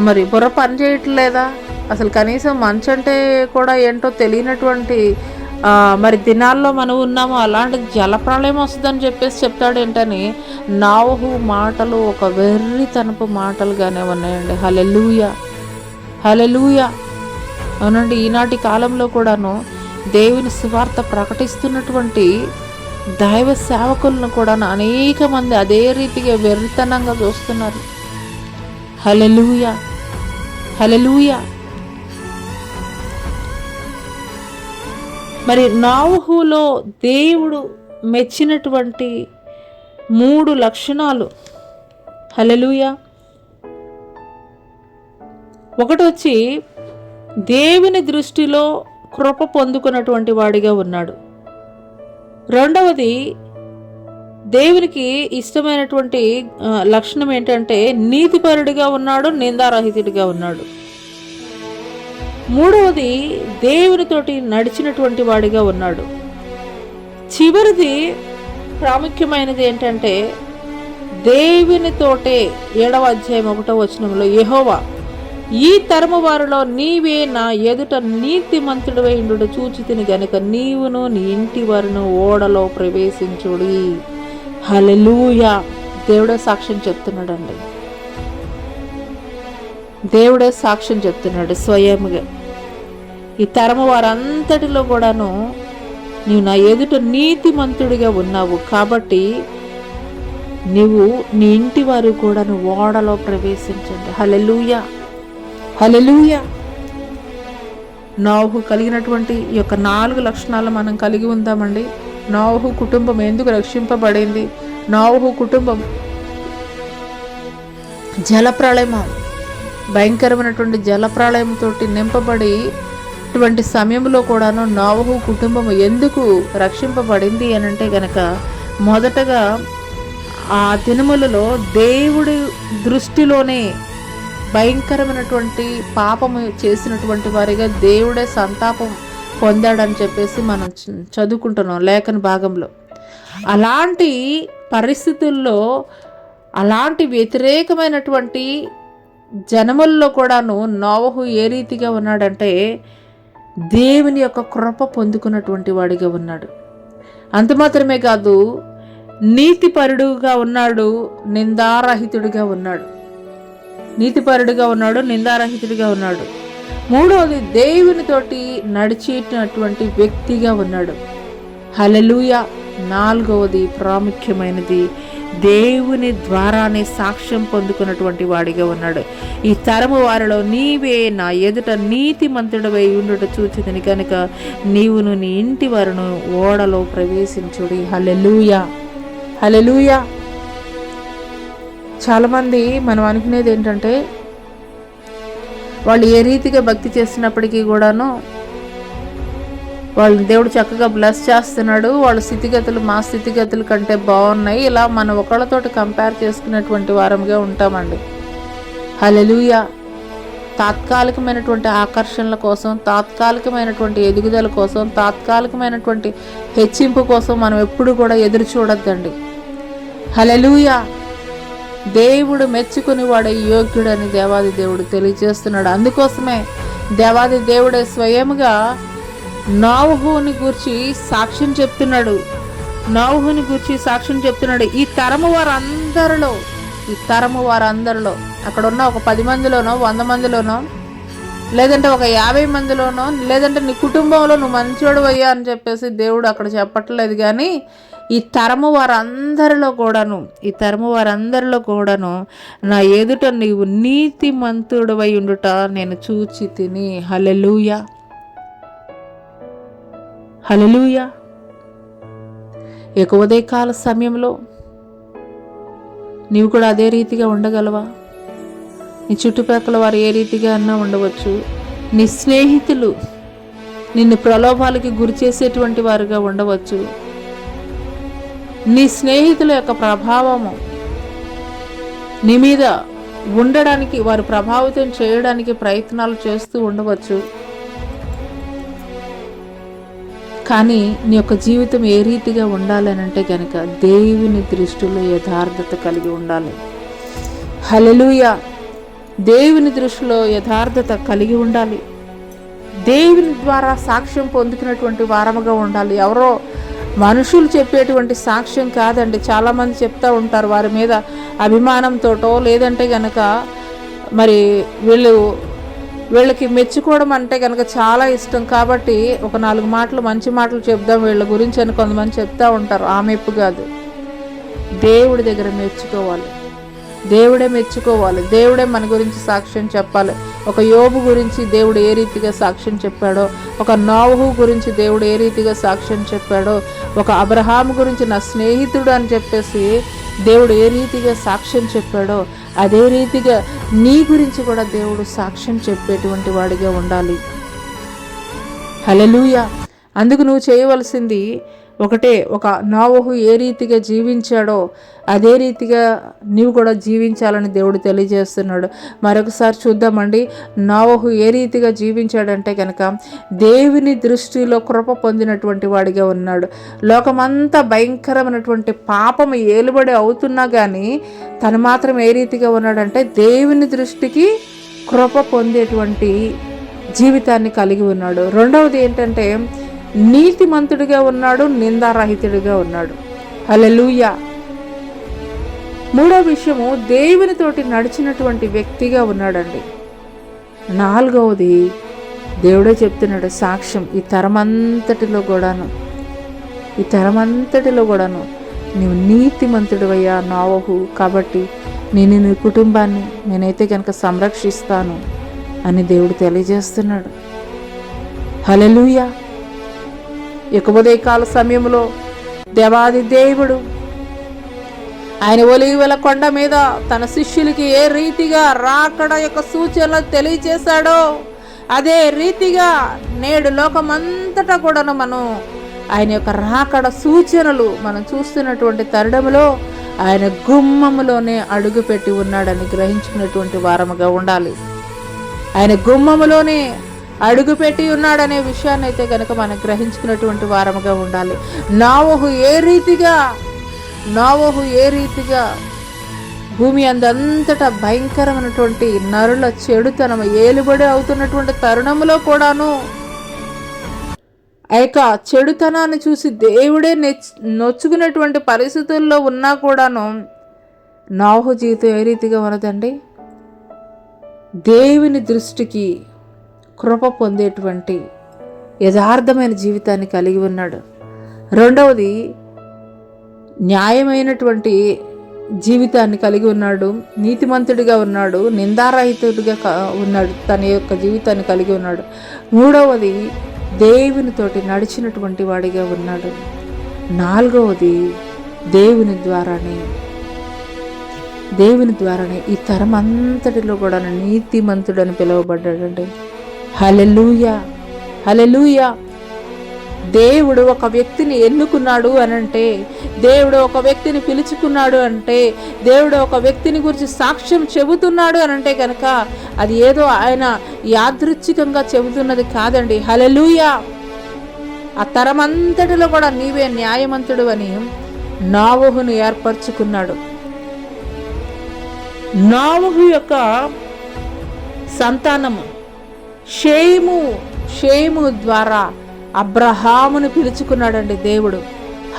మరి బుర్ర పని చేయట్లేదా? అసలు కనీసం మంచు అంటే కూడా ఏంటో తెలియనటువంటి మరి దినాల్లో మనం ఉన్నాము. అలాంటి జలప్రళయం వస్తుందని చెప్పేసి చెప్తాడు ఏంటని నోవహు మాటలు ఒక వెర్రితనపు మాటలుగానే ఉన్నాయండి. హల్లెలూయా. హల్లెలూయా. అవునండి, ఈనాటి కాలంలో కూడాను దేవుని సువార్త ప్రకటిస్తున్నటువంటి దైవ సేవకులను కూడా అనేక మంది అదే రీతిగా వెర్రితనంగా చూస్తున్నారు. హల్లెలూయా. హల్లెలూయా. మరి నోవహులో దేవుడు మెచ్చినటువంటి 3 లక్షణాలు. హల్లెలూయా. ఒకటి వచ్చి దేవుని దృష్టిలో కృప పొందుకున్నటువంటి వాడిగా ఉన్నాడు. రెండవది, దేవునికి ఇష్టమైనటువంటి లక్షణం ఏంటంటే నీతిపరుడిగా ఉన్నాడు, నిందారహితుడిగా ఉన్నాడు. మూడవది, దేవునితోటి నడిచినటువంటి వాడిగా ఉన్నాడు. చివరిది ప్రాముఖ్యమైనది ఏంటంటే దేవునితోటే 7వ అధ్యాయం 1వ వచనంలో, యెహోవా ఈ తరము వారిలో నీవే నా ఎదుట నీతిమంతుడివై ఉండుట చూచితిని గనుక నీవును నీ ఇంటి వారును ఓడలో ప్రవేశించుడి. హల్లెలూయా. దేవుడే సాక్ష్యం చెప్తున్నాడండి. దేవుడే సాక్ష్యం చెప్తున్నాడు స్వయంగా. ఈ తరము వారంతటిలో కూడాను నీవు నా ఎదుట నీతిమంతుడిగా ఉన్నావు కాబట్టి నీవు నీ ఇంటి వారు కూడా ఓడలో ప్రవేశించండి. హల్లెలూయా. హల్లెలూయా. నోవహు కలిగినటువంటి ఈ యొక్క 4 లక్షణాలు మనం కలిగి ఉందామండి. నోవహు కుటుంబం ఎందుకు రక్షింపబడింది? నోవహు కుటుంబం జలప్రళయం, భయంకరమైనటువంటి జలప్రళయంతో నింపబడి ఇటువంటి సమయంలో కూడాను నోవహు కుటుంబం ఎందుకు రక్షింపబడింది అని అంటే గనక, మొదటగా ఆ దినములలో దేవుడి దృష్టిలోనే భయంకరమైనటువంటి పాపము చేసినటువంటి వారిగా దేవుడే సంతాపం పొందాడని చెప్పేసి మనం చదువుకుంటున్నాం లేఖన భాగంలో. అలాంటి పరిస్థితుల్లో, అలాంటి వ్యతిరేకమైనటువంటి జనముల్లో కూడాను నోవహు ఏ రీతిగా ఉన్నాడంటే దేవుని యొక్క కృప పొందుకున్నటువంటి వాడిగా ఉన్నాడు. అంత మాత్రమే కాదు, నీతిపరుడుగా ఉన్నాడు, నిందారహితుడిగా ఉన్నాడు. నీతిపరుడుగా ఉన్నాడు, నిందారహితుడిగా ఉన్నాడు. మూడవది, దేవునితోటి నడిచేటటువంటి వ్యక్తిగా ఉన్నాడు. హల్లెలూయా. నాలుగవది ప్రాముఖ్యమైనది, దేవుని ద్వారానే సాక్ష్యం పొందుకున్నటువంటి వాడిగా ఉన్నాడు. ఈ తరము వారిలో నీవే నా ఎదుట నీతిమంతుడవై ఉండుట చూచితిని కనుక నీవును నీ ఇంటి వారును ఓడలో ప్రవేశించుడి. హల్లెలూయా, హల్లెలూయా. చాలామంది మనం అనుకునేది ఏంటంటే, వాళ్ళు ఏ రీతిగా భక్తి చేస్తున్నప్పటికీ కూడాను వాళ్ళని దేవుడు చక్కగా బ్లెస్ చేస్తున్నాడు, వాళ్ళ స్థితిగతులు మా స్థితిగతుల కంటే బాగున్నాయి, ఇలా మనం ఒకళ్ళతోటి కంపేర్ చేసుకునేటువంటి వారంగా ఉంటామండి. హల్లెలూయా. తాత్కాలికమైనటువంటి ఆకర్షణల కోసం, తాత్కాలికమైనటువంటి ఎదుగుదల కోసం, తాత్కాలికమైనటువంటి హెచ్చింపు కోసం మనం ఎప్పుడు కూడా ఎదురు చూడొద్దండి. హల్లెలూయా. దేవుడు మెచ్చుకుని వాడే యోగ్యుడని దేవాది దేవుడు తెలియజేస్తున్నాడు. అందుకోసమే దేవాది దేవుడే స్వయముగా నోవహుని గూర్చి సాక్ష్యం చెప్తున్నాడు. నోవహుని గూర్చి సాక్ష్యం చెప్తున్నాడు. ఈ తరము వారందరిలో అక్కడ ఉన్న ఒక 10 మందిలోనో 100 మందిలోనో, లేదంటే ఒక 50 మందిలోనో, లేదంటే నీ కుటుంబంలో నువ్వు మంచోడు అయ్యా అని చెప్పేసి దేవుడు అక్కడ చెప్పట్లేదు. కానీ ఈ తరము వారందరిలో కూడాను నా ఎదుట నీవు నీతిమంతుడవై ఉండుట నేను చూచి తిని. హల్లెలూయా, హల్లెలూయా. ఉదయకాల సమయంలో నీవు కూడా అదే రీతిగా ఉండగలవా? నీ చుట్టుపక్కల వారు ఏ రీతిగా అన్నా ఉండవచ్చు. నీ స్నేహితులు నిన్ను ప్రలోభాలకి గురి చేసేటువంటి వారుగా ఉండవచ్చు. నీ స్నేహితుల యొక్క ప్రభావము నీ మీద ఉండడానికి, వారు ప్రభావితం చేయడానికి ప్రయత్నాలు చేస్తూ ఉండవచ్చు. కానీ నీ యొక్క జీవితం ఏ రీతిగా ఉండాలి అని అంటే కనుక దేవుని దృష్టిలో యథార్థత కలిగి ఉండాలి. హల్లెలూయా. దేవుని దృష్టిలో యథార్థత కలిగి ఉండాలి. దేవుని ద్వారా సాక్ష్యం పొందుకున్నటువంటి వారముగా ఉండాలి. ఎవరో మనుషులు చెప్పేటువంటి సాక్ష్యం కాదండి. చాలామంది చెప్తూ ఉంటారు వారి మీద అభిమానంతోటో, లేదంటే కనుక మరి వీళ్ళకి మెచ్చుకోవడం అంటే కనుక చాలా ఇష్టం కాబట్టి ఒక 4 మాటలు మంచి మాటలు చెప్దాం వీళ్ళ గురించి అని కొంతమంది చెప్తూ ఉంటారు. ఆ మెప్పు కాదు, దేవుడి దగ్గర మెచ్చుకోవాలి. దేవుడే మన గురించి సాక్ష్యం చెప్పాలి. ఒక యోబు గురించి దేవుడు ఏ రీతిగా సాక్ష్యం చెప్పాడో, ఒక నోవహు గురించి దేవుడు ఏ రీతిగా సాక్ష్యం చెప్పాడో, ఒక అబ్రహాము గురించి నా స్నేహితుడు అని చెప్పేసి దేవుడు ఏ రీతిగా సాక్ష్యం చెప్పాడో, అదే రీతిగా నీ గురించి కూడా దేవుడు సాక్ష్యం చెప్పేటువంటి వాడిగా ఉండాలి. హల్లెలూయా. అందుకు నువ్వు చేయవలసింది ఒకటే, ఒక నోవహు ఏ రీతిగా జీవించాడో అదే రీతిగా నీవు కూడా జీవించాలని దేవుడు తెలియజేస్తున్నాడు. మరొకసారి చూద్దామండి. నోవహు ఏ రీతిగా జీవించాడంటే కనుక దేవుని దృష్టిలో కృప పొందినటువంటి వాడిగా ఉన్నాడు. లోకమంతా భయంకరమైనటువంటి పాపం ఏలుబడి అవుతున్నా కానీ తను మాత్రం ఏ రీతిగా ఉన్నాడంటే దేవుని దృష్టికి కృప పొందేటువంటి జీవితాన్ని కలిగి ఉన్నాడు. రెండవది ఏంటంటే నీతిమంతుడిగా ఉన్నాడు, నిందారహితుడిగా ఉన్నాడు. హల్లెలూయా. మూడో విషయము, దేవునితోటి నడిచినటువంటి వ్యక్తిగా ఉన్నాడండి. నాలుగవది దేవుడే చెప్తున్నాడు సాక్ష్యం, ఈ తరమంతటిలో కూడాను నీవు నీతిమంతుడివయ్యా నోవహు, కాబట్టి నేను నీ కుటుంబాన్ని నేనైతే కనుక సంరక్షిస్తాను అని దేవుడు తెలియజేస్తున్నాడు. హల్లెలూయా. ఉదయకాల సమయంలో దేవాది దేవుడు ఆయన ఒలీవల కొండ మీద తన శిష్యులకి ఏ రీతిగా రాకడ యొక్క సూచనలు తెలియజేశాడో అదే రీతిగా నేడు లోకమంతటా కూడాను మనం ఆయన యొక్క రాకడ సూచనలు మనం చూస్తున్నటువంటి తరుణంలో ఆయన గుమ్మములోనే అడుగుపెట్టి ఉన్నాడని గ్రహించుకున్నటువంటి వారముగా ఉండాలి. ఆయన గుమ్మములోనే అడుగుపెట్టి ఉన్నాడనే విషయాన్ని అయితే కనుక మనం గ్రహించుకున్నటువంటి వారముగా ఉండాలి. నోవహు ఏ రీతిగా భూమి అందంతటా భయంకరమైనటువంటి నరుల చెడుతనం ఏలుబడి అవుతున్నటువంటి తరుణంలో కూడాను ఆ యొక్క చెడుతనాన్ని చూసి దేవుడే నొచ్చుకున్నటువంటి పరిస్థితుల్లో ఉన్నా కూడాను నోహు జీవితం ఏ రీతిగా ఉన్నదండి? దేవుని దృష్టికి కృప పొందేటువంటి యథార్థమైన జీవితాన్ని కలిగి ఉన్నాడు. రెండవది, న్యాయమైనటువంటి జీవితాన్ని కలిగి ఉన్నాడు, నీతిమంతుడిగా ఉన్నాడు, నిందారహితుడిగా ఉన్నాడు, తన యొక్క జీవితాన్ని కలిగి ఉన్నాడు. మూడవది, దేవునితోటి నడిచినటువంటి వాడిగా ఉన్నాడు. నాలుగవది, దేవుని ద్వారానే ఈ తరం అంతటిలో కూడా నీతిమంతుడని పిలువబడ్డాడండి. హల్లెలూయా, హల్లెలూయా. దేవుడు ఒక వ్యక్తిని ఎన్నుకున్నాడు అనంటే, దేవుడు ఒక వ్యక్తిని పిలుచుకున్నాడు అంటే, దేవుడు ఒక వ్యక్తిని గురించి సాక్ష్యం చెబుతున్నాడు అనంటే కనుక అది ఏదో ఆయన యాదృచ్ఛికంగా చెబుతున్నది కాదండి. హల్లెలూయా. ఆ తరమంతటిలో కూడా నీవే న్యాయమంతుడు అని నోవహును ఏర్పరచుకున్నాడు. నోవహు యొక్క సంతానము షేము ద్వారా అబ్రహామును పిలుచుకున్నాడండి దేవుడు.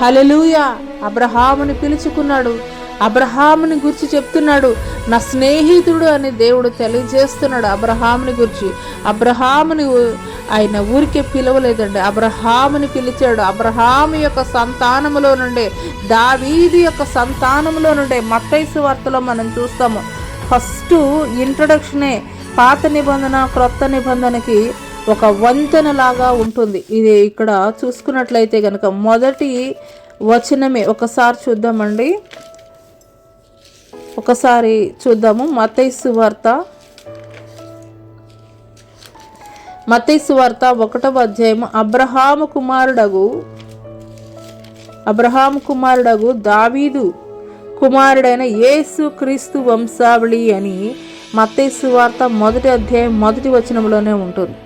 హల్లెలూయా. అబ్రహాముని పిలుచుకున్నాడు. అబ్రహాముని గురించి చెప్తున్నాడు, నా స్నేహితుడు అని దేవుడు తెలియజేస్తున్నాడు అబ్రహాముని గురించి. అబ్రహాముని ఆయన ఊరికే పిలవలేదండి, అబ్రహాముని పిలిచాడు. అబ్రహాము యొక్క సంతానములో నుండే, దావీదు యొక్క సంతానములో నుండే మత్తయి సువార్తలో మనం చూస్తాము. ఫస్ట్ ఇంట్రడక్షనే పాత నిబంధన క్రొత్త నిబంధనకి ఒక వంతెన లాగా ఉంటుంది. ఇది ఇక్కడ చూసుకున్నట్లయితే కనుక మొదటి వచనమే ఒకసారి చూద్దామండి. ఒకసారి చూద్దాము. మత్తయి సువార్త 1వ అధ్యాయము. అబ్రహాము కుమారుడగు దావీదు కుమారుడైన యేసు క్రీస్తు వంశావళి అని మత్తయి సువార్త 1వ అధ్యాయం 1వ వచనంలోనే ఉంటుంది.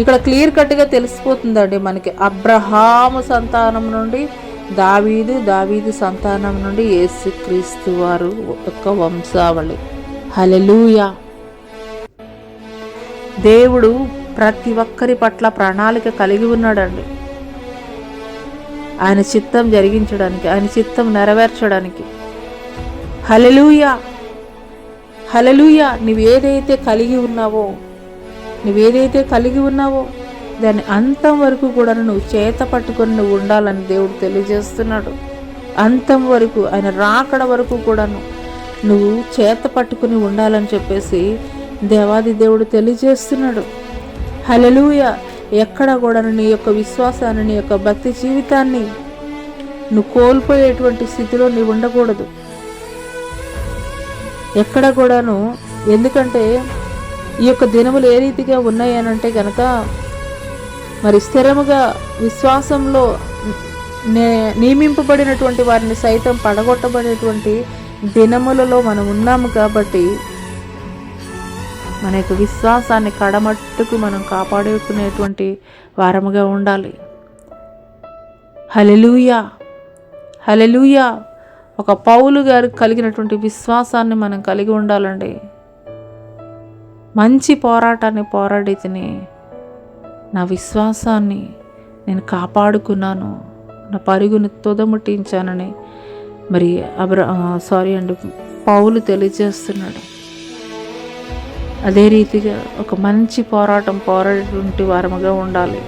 ఇక్కడ క్లియర్ కట్గా తెలిసిపోతుందండి మనకి. అబ్రహాము సంతానం నుండి దావీదు సంతానం నుండి యేసు క్రీస్తు వారు యొక్క వంశావళి. హల్లెలూయా. దేవుడు ప్రతి ఒక్కరి పట్ల ప్రణాళిక కలిగి ఉన్నాడండి. ఆయన చిత్తం జరిగించడానికి, ఆయన చిత్తం నెరవేర్చడానికి. హల్లెలూయా, హల్లెలూయా. నువ్వేదైతే కలిగి ఉన్నావో దాని అంతం వరకు కూడా నువ్వు చేత పట్టుకొని నువ్వు ఉండాలని దేవుడు తెలియజేస్తున్నాడు. అంతం వరకు, ఆయన రాకడ వరకు కూడాను నువ్వు చేత పట్టుకుని ఉండాలని చెప్పేసి దేవాది దేవుడు తెలియజేస్తున్నాడు. హల్లెలూయా. ఎక్కడ కూడా నీ యొక్క విశ్వాసాన్ని, నీ యొక్క భక్తి జీవితాన్ని నువ్వు కోల్పోయేటువంటి స్థితిలో నీవు ఉండకూడదు ఎక్కడ కూడాను. ఎందుకంటే ఈ యొక్క దినములు ఏ రీతిగా ఉన్నాయి అని అంటే కనుక, మరి స్థిరముగా విశ్వాసంలో నియమింపబడినటువంటి వారిని సైతం పడగొట్టబడేటువంటి దినములలో మనం ఉన్నాము. కాబట్టి మన యొక్క విశ్వాసాన్ని కడమట్టుకు మనం కాపాడుకునేటువంటి వారముగా ఉండాలి. హల్లెలూయా, హల్లెలూయా. ఒక పౌలు గారు కలిగినటువంటి విశ్వాసాన్ని మనం కలిగి ఉండాలండి. మంచి పోరాటాన్ని పోరాడి తిని నా విశ్వాసాన్ని నేను కాపాడుకున్నాను, నా పరుగుని తుదముట్టించానని మరి పౌలు తెలియజేస్తున్నాడు. అదే రీతిగా ఒక మంచి పోరాటం పోరాడేటువంటి వారముగా ఉండాలి.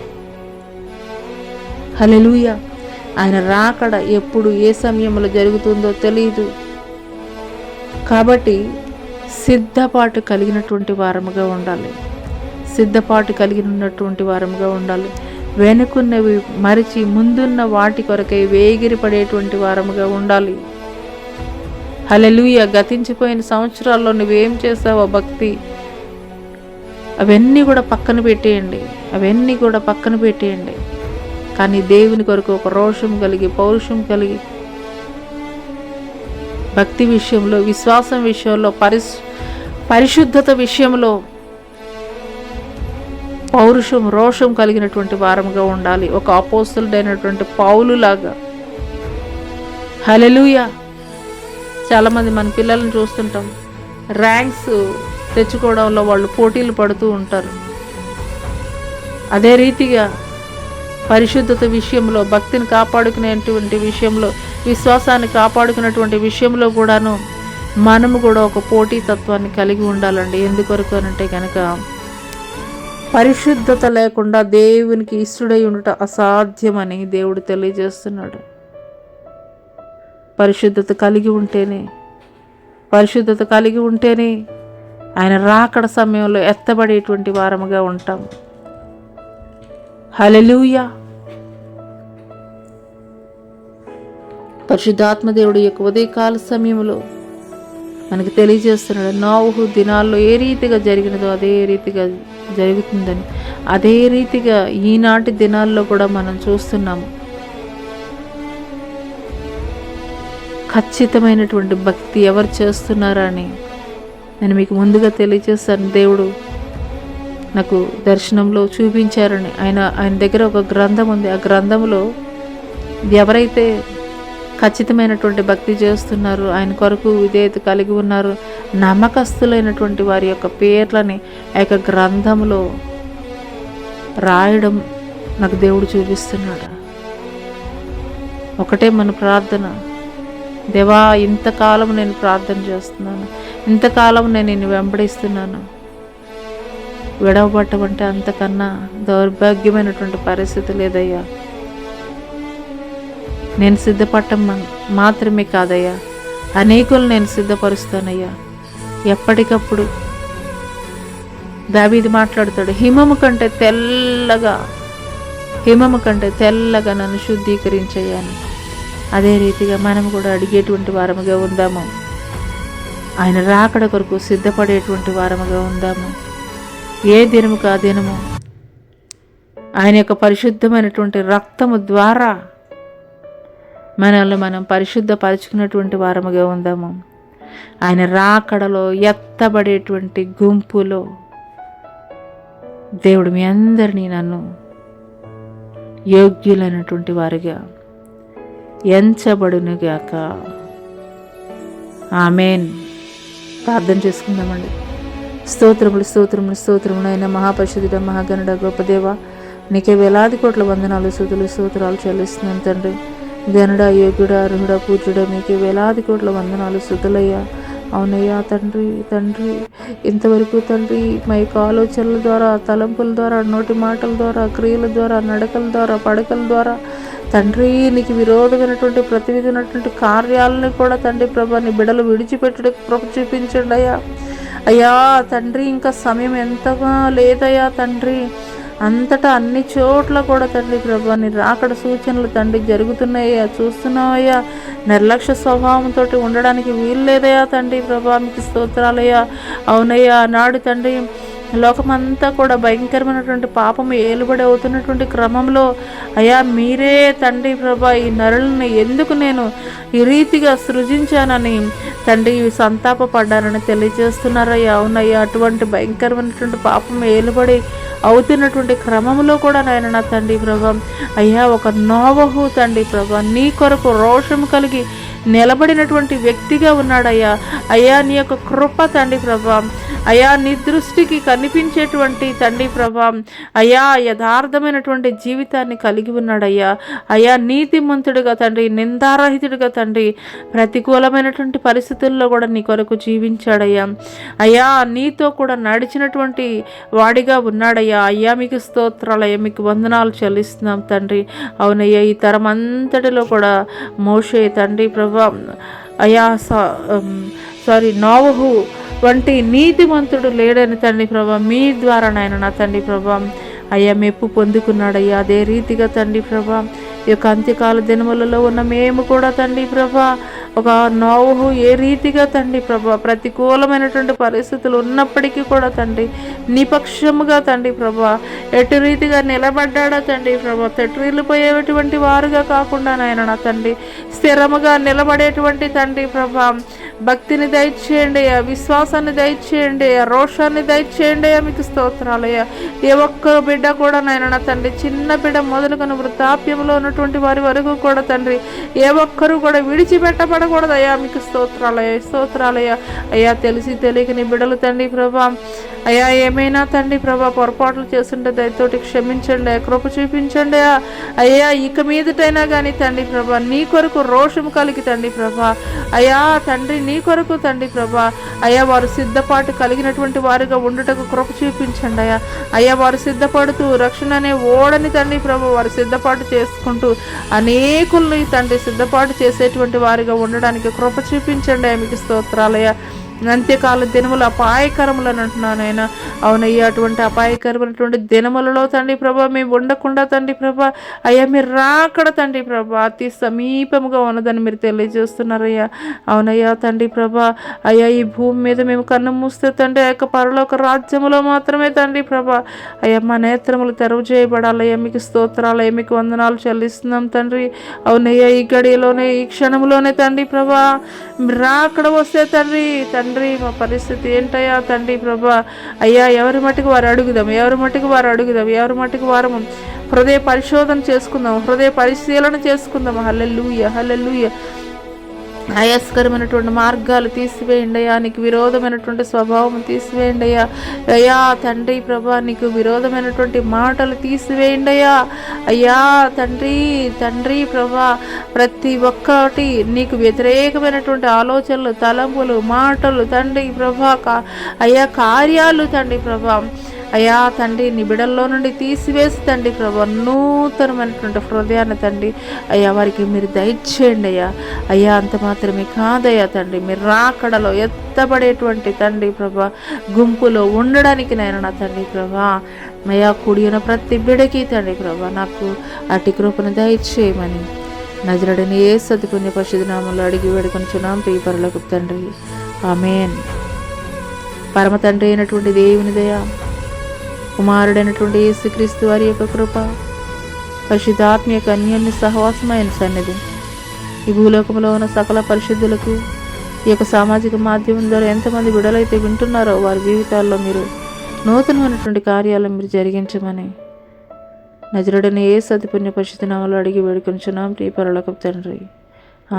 హల్లెలూయా. ఆయన రాకడ ఎప్పుడు ఏ సమయంలో జరుగుతుందో తెలియదు. కాబట్టి సిద్ధపాటు కలిగినటువంటి వారముగా ఉండాలి. వెనుకున్నవి మరిచి ముందున్న వాటి కొరకై వేగిరి పడేటువంటి వారముగా ఉండాలి. హల్లెలూయా. గతించిపోయిన సంవత్సరాల్లో నువ్వేం చేసావో భక్తి, అవన్నీ కూడా పక్కన పెట్టేయండి. కానీ దేవుని కొరకు ఒక రోషం కలిగి, పౌరుషం కలిగి, భక్తి విషయంలో, విశ్వాసం విషయంలో, పరిశుద్ధత విషయంలో పౌరుషం, రోషం కలిగినటువంటి వారముగా ఉండాలి. ఒక అపోస్తలుడైనటువంటి పౌలు లాగా. హల్లెలూయా. చాలామంది మన పిల్లల్ని చూస్తుంటాం, ర్యాంక్స్ తెచ్చుకోవడంలో వాళ్ళు పోటీలు పడుతూ ఉంటారు. అదే రీతిగా పరిశుద్ధత విషయంలో, భక్తిని కాపాడుకునేటువంటి విషయంలో, విశ్వాసాన్ని కాపాడుకునేటువంటి విషయంలో కూడాను మనము కూడా ఒక పోటీతత్వాన్ని కలిగి ఉండాలండి. ఎందుకొరకు అనంటే కనుక పరిశుద్ధత లేకుండా దేవునికి ఇష్టడై ఉండటం అసాధ్యమని దేవుడు తెలియజేస్తున్నాడు. పరిశుద్ధత కలిగి ఉంటేనే ఆయన రాకడ సమయంలో ఎత్తబడేటువంటి వారముగా ఉంటాం. హల్లెలూయా. పరిశుద్ధాత్మ దేవుడు యొక్క ఉదయకాల సమయంలో మనకు తెలియజేస్తున్నాడు, నోవహు దినాల్లో ఏ రీతిగా జరిగినదో అదే రీతిగా జరుగుతుందని. అదే రీతిగా ఈనాటి దినాల్లో కూడా మనం చూస్తున్నాము. ఖచ్చితమైనటువంటి భక్తి ఎవరు చేస్తున్నారా అని నేను మీకు ముందుగా తెలియజేస్తాను. దేవుడు నాకు దర్శనంలో చూపించారని. ఆయన దగ్గర ఒక గ్రంథం ఉంది. ఆ గ్రంథంలో ఎవరైతే ఖచ్చితమైనటువంటి భక్తి చేస్తున్నారు, ఆయన కొరకు విధేయత కలిగి ఉన్నారు, నమ్మకస్తులైనటువంటి వారి యొక్క పేర్లని ఆ యొక్క గ్రంథంలో రాయడం నాకు దేవుడు చూపిస్తున్నాడు. ఒకటే మన ప్రార్థన, దేవా ఇంతకాలం నేను ప్రార్థన చేస్తున్నాను, ఇంతకాలం నేను నిన్ను వెంబడిస్తున్నాను, విడవబట్టమంటే అంతకన్నా దౌర్భాగ్యమైనటువంటి పరిస్థితి లేదయ్యా. నేను సిద్ధపడటం మాత్రమే కాదయ్యా, అనేకులు నేను సిద్ధపరుస్తానయ్యా. ఎప్పటికప్పుడు దావీదు మాట్లాడుతాడు, హిమము కంటే తెల్లగా నన్ను శుద్ధీకరించయ్యాను. అదే రీతిగా మనం కూడా అడిగేటువంటి వారముగా ఉందాము. ఆయన రాకడ కొరకు సిద్ధపడేటువంటి వారముగా ఉందాము. ఏ దినముకు ఆ దినము ఆయన యొక్క పరిశుద్ధమైనటువంటి రక్తము ద్వారా మనల్ని మనం పరిశుద్ధపరచుకున్నటువంటి వారముగా ఉందాము. ఆయన రాకడలో ఎత్తబడేటువంటి గుంపులో దేవుడు మీ అందరినీ నన్ను యోగ్యులైనటువంటి వారిగా ఎంచబడునుగాక. ఆమేన్. ప్రార్థన చేసుకుందామండి. స్తోత్రములు అయిన మహాపరిశుద్ధుడ, మహాగణుడ, గొప్ప దేవ, నీకే వేలాది కోట్ల వందనాలు, స్తోత్రాలు చెల్లిస్తున్నాను తండ్రి. గనుడ, యోగుడ, అర్హుడ, పూజ్యుడ, మీకే వేలాది కోట్ల వందనాలు, స్తుతులయ్యా. అవునయ్యా తండ్రి, ఇంతవరకు తండ్రి మా యొక్క ఆలోచనల ద్వారా, తలంపుల ద్వారా, నోటి మాటల ద్వారా, క్రియల ద్వారా, నడకల ద్వారా, పడకల ద్వారా తండ్రి నీకు విరోధమైనటువంటి ప్రతి విధమైనటువంటి కార్యాలను కూడా తండ్రి ప్రభా నీ బిడ్డలు విడిచిపెట్టడానికి కృప చూపించండి అయ్యా తండ్రి. ఇంకా సమయం ఎంతగా లేదయ్యా తండ్రి. అంతటా అన్ని చోట్ల కూడా తండ్రి ప్రభా నీ రాకడ సూచనలు తండ్రి జరుగుతున్నాయ్యా, చూస్తున్నావయ్యా. నిర్లక్ష్య స్వభావంతో ఉండడానికి వీలు లేదయ్యా తండ్రి ప్రభా, మీకు స్తోత్రాలయ్యా. అవునయ్యా, నాడు తండ్రి లోకమంతా కూడా భయంకరమైనటువంటి పాపము ఏలుబడి అవుతున్నటువంటి క్రమంలో అయ్యా మీరే తండ్రి ప్రభా ఈ నరులని ఎందుకు నేను ఈ రీతిగా సృజించానని తండ్రి సంతాపపడ్డానని తెలియజేస్తున్నారయ్యా. అవునయ్యా, అటువంటి భయంకరమైనటువంటి పాపం ఏలుబడి అవుతున్నటువంటి క్రమంలో కూడా నా తండ్రి ప్రభా అయ్యా ఒక నోవహు తండ్రి ప్రభా నీ కొరకు రోషం కలిగి నిలబడినటువంటి వ్యక్తిగా ఉన్నాడయ్యా. అయ్యా నీ యొక్క కృప తండ్రి ప్రభా అయ్యా నీ దృష్టికి కనిపించేటువంటి తండ్రి ప్రభా అయ్యా యథార్థమైనటువంటి జీవితాన్ని కలిగి ఉన్నాడయ్యా. అయ్యా నీతిమంతుడిగా తండ్రి, నిందారహితుడిగా తండ్రి, ప్రతికూలమైనటువంటి పరిస్థితుల్లో కూడా నీ కొరకు జీవించాడయ్యా. అయ్యా నీతో కూడా నడిచినటువంటి వాడిగా ఉన్నాడయ్యా. అయ్యా మీకు స్తోత్రాలయ్యా, మీకు వందనాలు చెల్లిస్తున్నాం తండ్రి. అవునయ్యా, ఈ తరం అంతటిలో కూడా మోషే తండ్రి ప్రభా అయ్యా నోవహు వంటి నీతిమంతుడు లేడని తండ్రి ప్రభా మీ ద్వారా నా తండ్రి ప్రభా అయ్యా మెప్పు పొందుకున్నాడయ్యా. అదే రీతిగా తండ్రి ప్రభా ఈ యొక్క అంత్యకాల దినములలో ఉన్న మేము కూడా తండ్రి ప్రభా ఒక నోవహు ఏ రీతిగా తండ్రి ప్రభా ప్రతికూలమైనటువంటి పరిస్థితులు ఉన్నప్పటికీ కూడా తండ్రి నిపక్షముగా తండ్రి ప్రభా ఎటు రీతిగా నిలబడ్డాడా తండ్రి ప్రభా తెట్టురిల్లిపోయేటువంటి వారుగా కాకుండా నా తండ్రి స్థిరముగా నిలబడేటువంటి తండ్రి ప్రభా భక్తిని దయచేయండి, విశ్వాసాన్ని దయచేయండి, రోషాన్ని దయచేయండి. మీకు స్తోత్రాలయ్యా. ఏ ఒక్క బిడ్డ కూడా నా తండ్రి చిన్న బిడ్డ మొదలుకొని వృద్ధాప్యంలో ఉన్నటువంటి వారి వరకు కూడా తండ్రి ఏ ఒక్కరూ కూడా విడిచిపెట్టబడకూడదయ్యా. మీకు స్తోత్రాలయ్యా, స్తోత్రాలయ్యా. అయ్యా తెలిసి తెలియక నీ బిడ్డలు తండ్రి ప్రభా అయ్యా ఏమైనా తండ్రి ప్రభా పొరపాట్లు చేస్తుంటే దయతోటి క్షమించండి, కృప చూపించండి అయ్యా. ఇక మీదటైనా కానీ తండ్రి ప్రభా నీ కొరకు రోషము కలిగి తండ్రి ప్రభా అయ్యా తండ్రి నీ కొరకు తండ్రి ప్రభా అయ్యా వారు సిద్ధపాటు కలిగినటువంటి వారిగా ఉండుటకు కృప చూపించండి అయ్యా. అయ్యా వారు సిద్ధపడుతూ రక్షణ అనే ఓడని తండ్రి ప్రభా వారు సిద్ధపాటు చేసుకుంటూ అనేకుల్ని తండ్రి సిద్ధపాటు చేసేటువంటి వారిగా ఉండడానికి కృప చూపించండి అయ్యా. మీకు స్తోత్రాలయ్యా. అంత్యకాల దినములు అపాయకరములను అంటున్నాను ఆయన. అవునయ్యా అటువంటి అపాయకరమైనటువంటి దినములలో తండ్రి ప్రభా మేము ఉండకుండా తండ్రి ప్రభా అయ్యా మీరు రాకడ తండ్రి ప్రభా అతి సమీపముగా ఉన్నదని మీరు తెలియజేస్తున్నారయ్యా. అవునయ్యా తండ్రి ప్రభా అయ్యా ఈ భూమి మీద మేము కన్ను మూస్తే తండ్రి ఆ యొక్క పరలోక రాజ్యములో మాత్రమే తండ్రి ప్రభా అయ్యా మా నేత్రములు తెరవు చేయబడాలయ్యా. మీకు స్తోత్రాలయ్యా, మీకు వందనాలు చెల్లిస్తున్నాం తండ్రి. అవునయ్యా ఈ గడియలోనే ఈ క్షణంలోనే తండ్రి ప్రభా రాకడ వస్తే తండ్రి మా పరిస్థితి ఏంటయ్యా తండ్రి ప్రభా అయ్యా. ఎవరి మట్టుకు వారు అడుగుదాం, ఎవరి మట్టుకు వారు హృదయ పరిశోధన చేసుకుందాం, హృదయ పరిశీలన చేసుకుందాం. హల్లెలూయా, హల్లెలూయా. ఆయాస్కరమైనటువంటి మార్గాలు తీసివేయండి అయ్యా. నీకు విరోధమైనటువంటి స్వభావం తీసివేయండి అయ్యా. అయ్యా తండ్రి ప్రభా నీకు విరోధమైనటువంటి మాటలు తీసివేయండి అయ్యా. అయ్యా తండ్రి ప్రభా ప్రతి ఒక్కటి నీకు వ్యతిరేకమైనటువంటి ఆలోచనలు, తలంపులు, మాటలు తండ్రి ప్రభా అయ్యా కార్యాలు తండ్రి ప్రభా అయ్యా తండ్రి నీ బిడల్లో నుండి తీసివేసి తండ్రి ప్రభా నూతనమైనటువంటి హృదయాన్ని తండ్రి అయ్యా వారికి మీరు దయచేయండి అయ్యా. అయ్యా అంత మాత్రమే కాదయ్యా తండ్రి మీరు రాకడలో ఎత్తబడేటువంటి తండ్రి ప్రభా గుంపులో ఉండడానికి నేను నా తండ్రి ప్రభా అయ్యా కూడిన ప్రతి బిడకి తండ్రి ప్రభా నాకు అటు కృపను దయచేయమని నజరుడని యేసు పుణ్య పరిశుద్ధ నామములో అడిగి వేడుకొనుచున్నాం ప్రియ పరలోకపు తండ్రి. ఆమేన్. పరమ తండ్రి అయినటువంటి దేవుని దయ, కుమారుడైనటువంటి యేసుక్రీస్తు వారి యొక్క కృప, పరిశుద్ధాత్మ యొక్క అన్యోన్య సహవాసమైన సన్నిధి ఈ భూలోకంలో ఉన్న సకల పరిశుద్ధులకు ఈ యొక్క సామాజిక మాధ్యమం ద్వారా ఎంతమంది బిడలైతే వింటున్నారో వారి జీవితాల్లో మీరు నూతనమైనటువంటి కార్యాలను మీరు జరిగించమని నజరుడని యేసు అతి పుణ్య పరిశుద్ధ నామములో అడిగి వేడుకొనుచున్నాం ప్రియ పరలోకపు తండ్రి.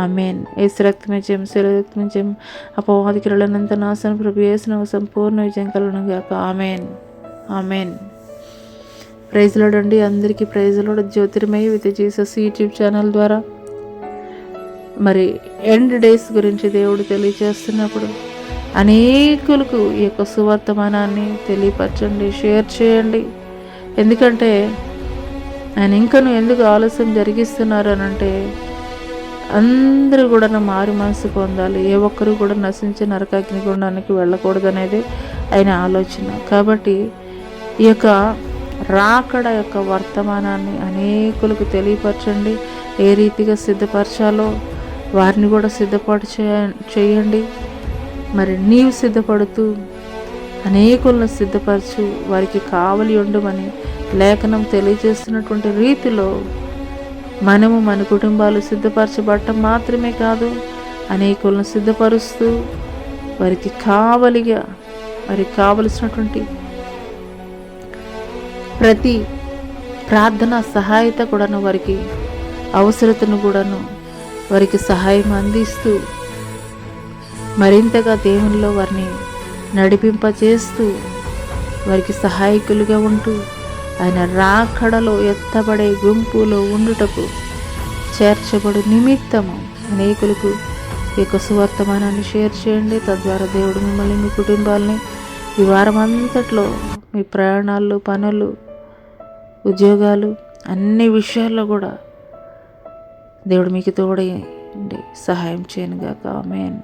ఆమెన్. యేసు రక్తమే జయం, శిల రక్తమే జయం, అపవాది క్రియలనంత నాశనం ప్రభు యేసు సంపూర్ణ విజయం కలుగును గాక. Amen, amen. ప్రైజ్ లార్డ్ అండి. అందరికీ praise Lord. Jyothirmaya with Jesus YouTube channel ద్వారా మరి ఎండ్ డేస్ గురించి దేవుడు తెలియజేస్తున్నప్పుడు అనేకులకు ఈ యొక్క సువర్తమానాన్ని తెలియపరచండి, షేర్ చేయండి. ఎందుకంటే ఆయన ఇంకను ఎందుకు ఆలస్యం జరిగిస్తున్నారు అని అంటే అందరూ కూడా మారు మనసు పొందాలి, ఏ ఒక్కరు కూడా నశించి నరకాగ్ని గుండానికి వెళ్ళకూడదు అనేది ఆయన ఆలోచన. కాబట్టి ఈ యొక్క రాకడ యొక్క వర్తమానాన్ని అనేకులకు తెలియపరచండి. ఏ రీతిగా సిద్ధపరచాలో వారిని కూడా సిద్ధపాటు చేయండి. మరి నీవు సిద్ధపడుతూ అనేకులను సిద్ధపరచు, వారికి కావలి ఉండమని లేఖనం తెలియజేస్తున్నటువంటి రీతిలో మనము మన కుటుంబాలు సిద్ధపరచబడటం మాత్రమే కాదు, అనేకులను సిద్ధపరుస్తూ వారికి కావలసినటువంటి ప్రతి ప్రార్థన సహాయత కూడాను, వారికి అవసరతను కూడాను వారికి సహాయం అందిస్తూ మరింతగా దేవునిలో వారిని నడిపింపచేస్తూ వారికి సహాయకులుగా ఉంటూ ఆయన రాకడలో ఎత్తబడే గుంపులో ఉండుటకు చేర్చబడు నిమిత్తము అనేకులకు ఈ యొక్క సువర్తమానాన్ని షేర్ చేయండి. తద్వారా దేవుడు మిమ్మల్ని, మీ కుటుంబాలని ఈ వారం అంతట్లో మీ ప్రయాణాలు, పనులు, ఉద్యోగాలు అన్ని విషయాల్లో కూడా దేవుడు మీకు తోడై సహాయం చేయనుగాక. ఆమేన్.